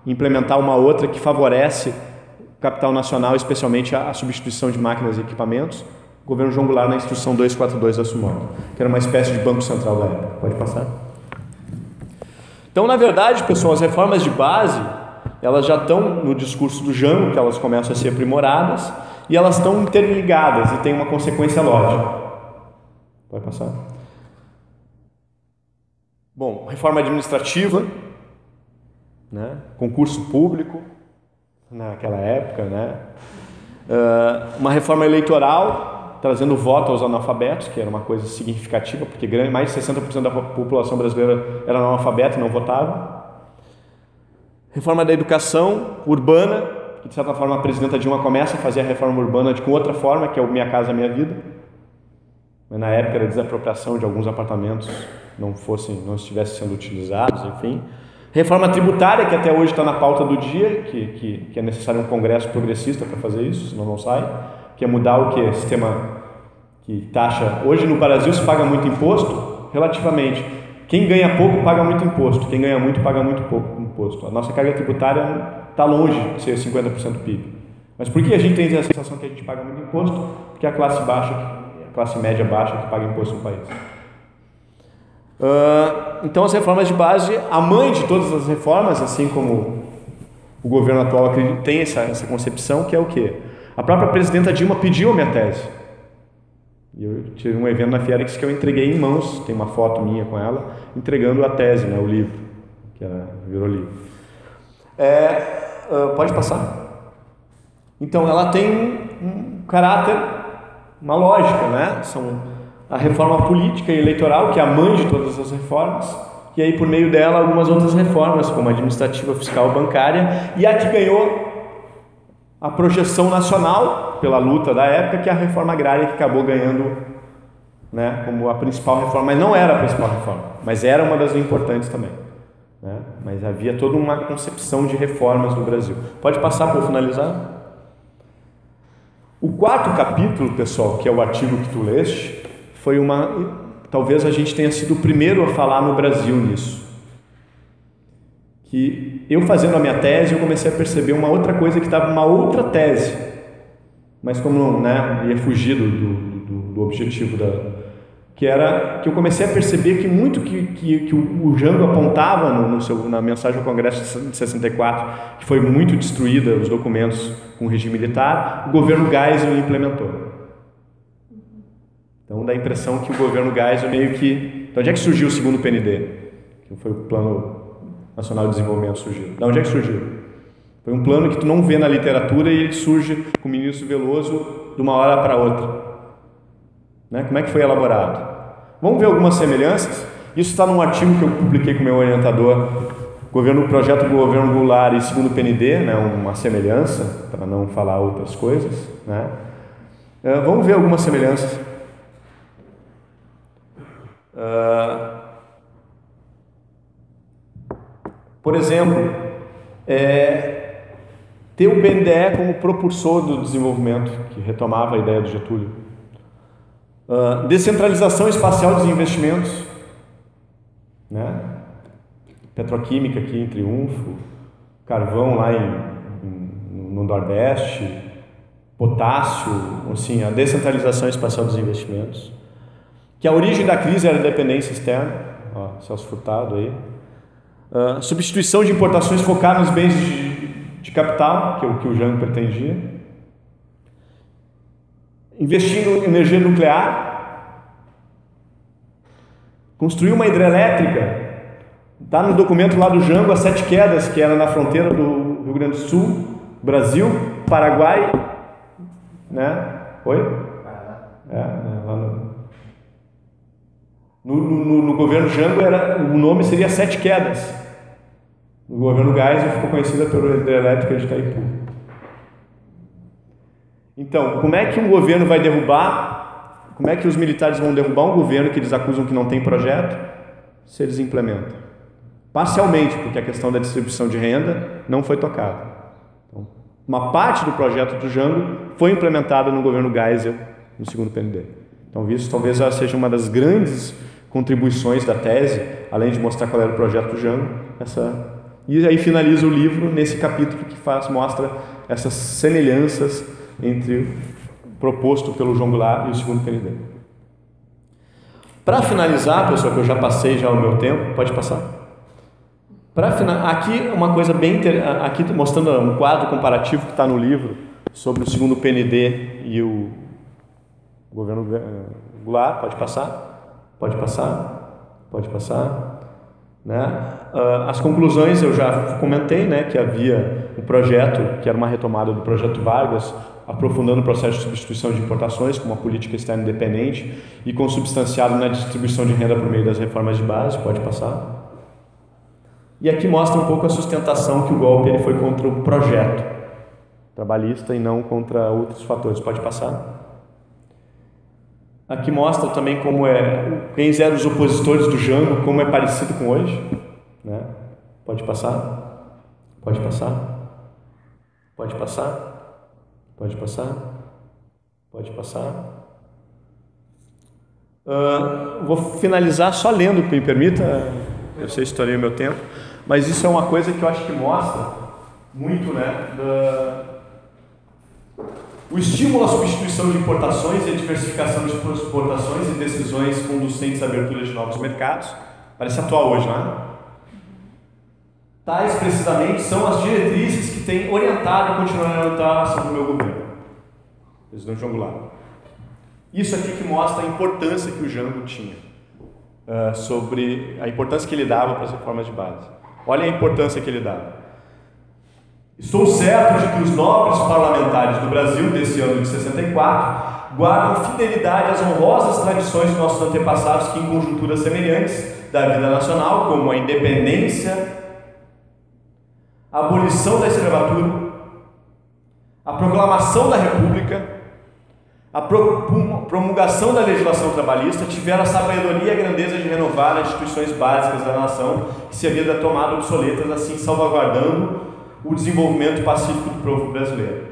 implementar uma outra que favorece o capital nacional, especialmente a substituição de máquinas e equipamentos? O governo João Goulart na instrução 242 da SUMOC, que era uma espécie de banco central da época. Pode passar? Então, na verdade, pessoal, as reformas de base, elas já estão no discurso do Jango, que elas começam a ser aprimoradas, e elas estão interligadas e têm uma consequência lógica. Pode passar? Bom, reforma administrativa, né? Concurso público, naquela época, né? Uma reforma eleitoral, trazendo voto aos analfabetos, que era uma coisa significativa, porque mais de 60% da população brasileira era analfabeta e não votava. Reforma da educação urbana, que de certa forma a presidenta Dilma começa a fazer a reforma urbana com outra forma, que é o Minha Casa Minha Vida. Mas na época era desapropriação de alguns apartamentos não estivessem sendo utilizados, enfim. Reforma tributária, que até hoje está na pauta do dia, que é necessário um congresso progressista para fazer isso, senão não sai. Que é mudar o que? Sistema que taxa. Hoje no Brasil se paga muito imposto, relativamente. Quem ganha pouco paga muito imposto, quem ganha muito paga muito pouco imposto. A nossa carga tributária está longe de ser 50% do PIB. Mas por que a gente tem a sensação que a gente paga muito imposto? Porque é a classe baixa, a classe média baixa que paga imposto no país. Então as reformas de base, a mãe de todas as reformas, assim como o governo atual tem essa concepção, que é o quê? A própria presidenta Dilma pediu a minha tese. E eu tive um evento na Fierix que eu entreguei em mãos, tem uma foto minha com ela, entregando a tese, né, o livro, que virou livro. Pode passar? Então, ela tem um caráter, uma lógica, né? A reforma política e eleitoral, que é a mãe de todas as reformas, e aí por meio dela algumas outras reformas, como a administrativa, fiscal, bancária, e a que ganhou a projeção nacional pela luta da época, que é a reforma agrária, que acabou ganhando né, como a principal reforma, mas não era a principal reforma, mas era uma das importantes também, né? Mas havia toda uma concepção de reformas no Brasil. Pode passar para eu finalizar? O quarto capítulo, pessoal, que é o artigo que tu leste, foi talvez a gente tenha sido o primeiro a falar no Brasil nisso. Que eu fazendo a minha tese, eu comecei a perceber uma outra coisa que estava uma outra tese, mas como, né, ia fugir do objetivo que era que eu comecei a perceber que muito que o Jango apontava na mensagem ao Congresso de 64, que foi muito destruída os documentos com o regime militar, o governo Geisel implementou. Então dá a impressão que o governo Geisel meio que... De onde é que surgiu o segundo PND? Que foi o Plano Nacional de Desenvolvimento surgiu. De onde é que surgiu? Foi um plano que tu não vê na literatura e ele surge com o ministro Veloso de uma hora para outra. Né? Como é que foi elaborado? Vamos ver algumas semelhanças? Isso está num artigo que eu publiquei com o meu orientador, Projeto do Governo Goulart e segundo PND, né? Uma semelhança, para não falar outras coisas. Né? Vamos ver algumas semelhanças. Por exemplo, ter o BNDE como propulsor do desenvolvimento, que retomava a ideia do Getúlio. Descentralização espacial dos investimentos, né? Petroquímica aqui em Triunfo, carvão lá no Nordeste, potássio, assim, a descentralização espacial dos investimentos. Que a origem da crise era a dependência externa, ó, Celso Furtado aí. Substituição de importações focar nos bens de capital, que o Jango pretendia. Investir em energia nuclear, construir uma hidrelétrica, está no documento lá do Jango, as 7 quedas, que era na fronteira do Rio Grande do Sul, Brasil, Paraguai, né? Oi? Lá no governo Jango o nome seria 7 quedas. No governo Geisel ficou conhecida pela hidrelétrica de Itaipu. Então, como é que um governo vai derrubar, como é que os militares vão derrubar um governo que eles acusam que não tem projeto, se eles implementam? Parcialmente, porque a questão da distribuição de renda não foi tocada. Então, uma parte do projeto do Jango foi implementada no governo Geisel, no segundo PND. Então, isso talvez seja uma das grandes contribuições da tese, além de mostrar qual era o projeto do Jango, e aí finaliza o livro nesse capítulo que mostra essas semelhanças entre o proposto pelo João Goulart e o segundo PND. Para finalizar, pessoal, que eu já passei o meu tempo, pode passar? Aqui uma coisa bem aqui mostrando um quadro comparativo que está no livro sobre o segundo PND e o governo Goulart. Pode passar? Pode passar? Pode passar? Né? As conclusões eu já comentei, né, que havia um projeto que era uma retomada do projeto Vargas, aprofundando o processo de substituição de importações com uma política externa independente e consubstanciado na distribuição de renda por meio das reformas de base. Pode passar. E aqui mostra um pouco a sustentação que o golpe ele foi contra o projeto trabalhista e não contra outros fatores. Pode passar. Aqui mostra também quem eram os opositores do Jango, como é parecido com hoje, né? Pode passar. Pode passar. Pode passar. Pode passar. Pode passar. Vou finalizar só lendo, me permita. Eu sei que estourei o meu tempo, mas isso é uma coisa que eu acho que mostra muito, né, o estímulo à substituição de importações e a diversificação de exportações e decisões conducentes à abertura de novos mercados. Parece atual hoje, né? Tais, precisamente, são as diretrizes que têm orientado e continuarão a orientar a ação do meu governo. Presidente João Goulart. Isso aqui que mostra a importância que o Jango tinha, sobre a importância que ele dava para as reformas de base. Olha a importância que ele dava. Estou certo de que os nobres parlamentares do Brasil desse ano de 64 guardam fidelidade às honrosas tradições de nossos antepassados que, em conjunturas semelhantes da vida nacional, como a independência, a abolição da escravatura, a proclamação da República, a promulgação da legislação trabalhista tiveram a sabedoria e a grandeza de renovar as instituições básicas da nação que se havia tomado obsoletas, assim salvaguardando o desenvolvimento pacífico do povo brasileiro.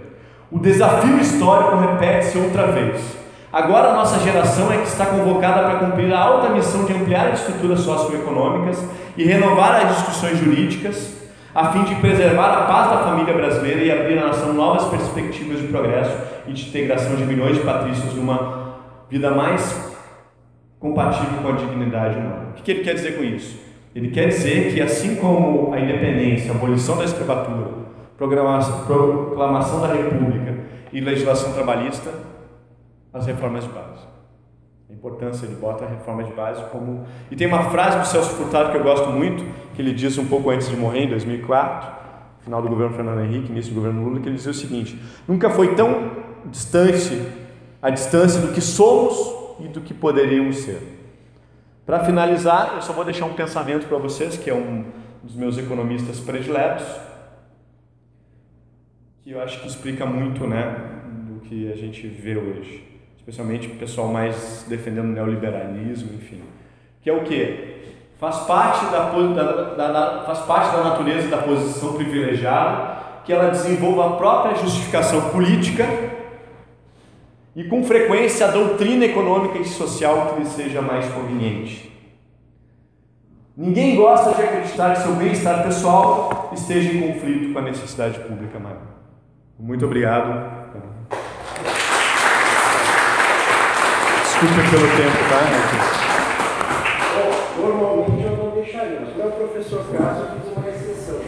O desafio histórico repete-se outra vez. Agora a nossa geração é que está convocada para cumprir a alta missão de ampliar as estruturas socioeconômicas e renovar as instituições jurídicas, a fim de preservar a paz da família brasileira e abrir à nação novas perspectivas de progresso e de integração de milhões de patrícios numa vida mais compatível com a dignidade humana. O que ele quer dizer com isso? Ele quer dizer que, assim como a independência, a abolição da escravatura, proclamação da República e legislação trabalhista, as reformas de base. A importância, ele bota a reforma de base como... E tem uma frase do Celso Furtado que eu gosto muito, que ele diz um pouco antes de morrer, em 2004, final do governo Fernando Henrique, início do governo Lula, que ele dizia o seguinte: nunca foi tão distante a distância do que somos e do que poderíamos ser. Para finalizar, eu só vou deixar um pensamento para vocês, que é um dos meus economistas prediletos, que eu acho que explica muito, né, do que a gente vê hoje. Especialmente o pessoal mais defendendo o neoliberalismo, enfim. Que é o quê? Faz parte da natureza da posição privilegiada que ela desenvolva a própria justificação política e, com frequência, a doutrina econômica e social que lhe seja mais conveniente. Ninguém gosta de acreditar que seu bem-estar pessoal esteja em conflito com a necessidade pública maior. Muito obrigado. Desculpe pelo tempo, tá? Bom, normalmente eu não deixaria, mas como é o professor Cássio, eu fiz uma exceção.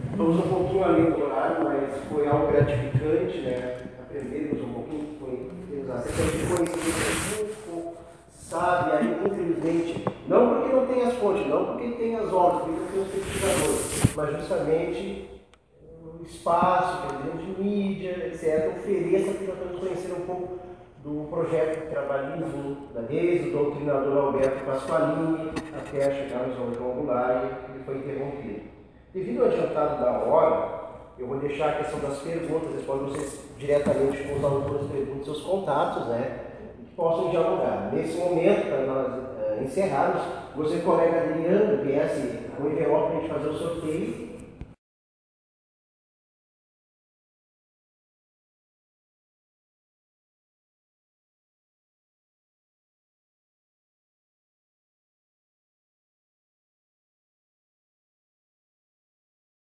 Estamos um pouquinho além do horário, mas foi algo gratificante, né? Aprendemos um pouquinho, temos acesso a conhecimento, sabe, aí infelizmente, não porque não tem as fontes, não porque tem as obras, porque não tem os pesquisadores, mas justamente o espaço, de mídia, etc., ofereça para todos conhecerem um pouco do projeto de trabalhismo da Reis, do doutrinador Alberto Pasqualini, até chegarmos ao João Goulart, e ele foi interrompido. Devido ao adiantado da hora, eu vou deixar a questão das perguntas, respondem vocês diretamente com os autores, perguntem seus contatos, né, e que possam dialogar. Nesse momento, para nós encerrarmos, você, colega Adriano, viesse com o envelope para a gente fazer o sorteio,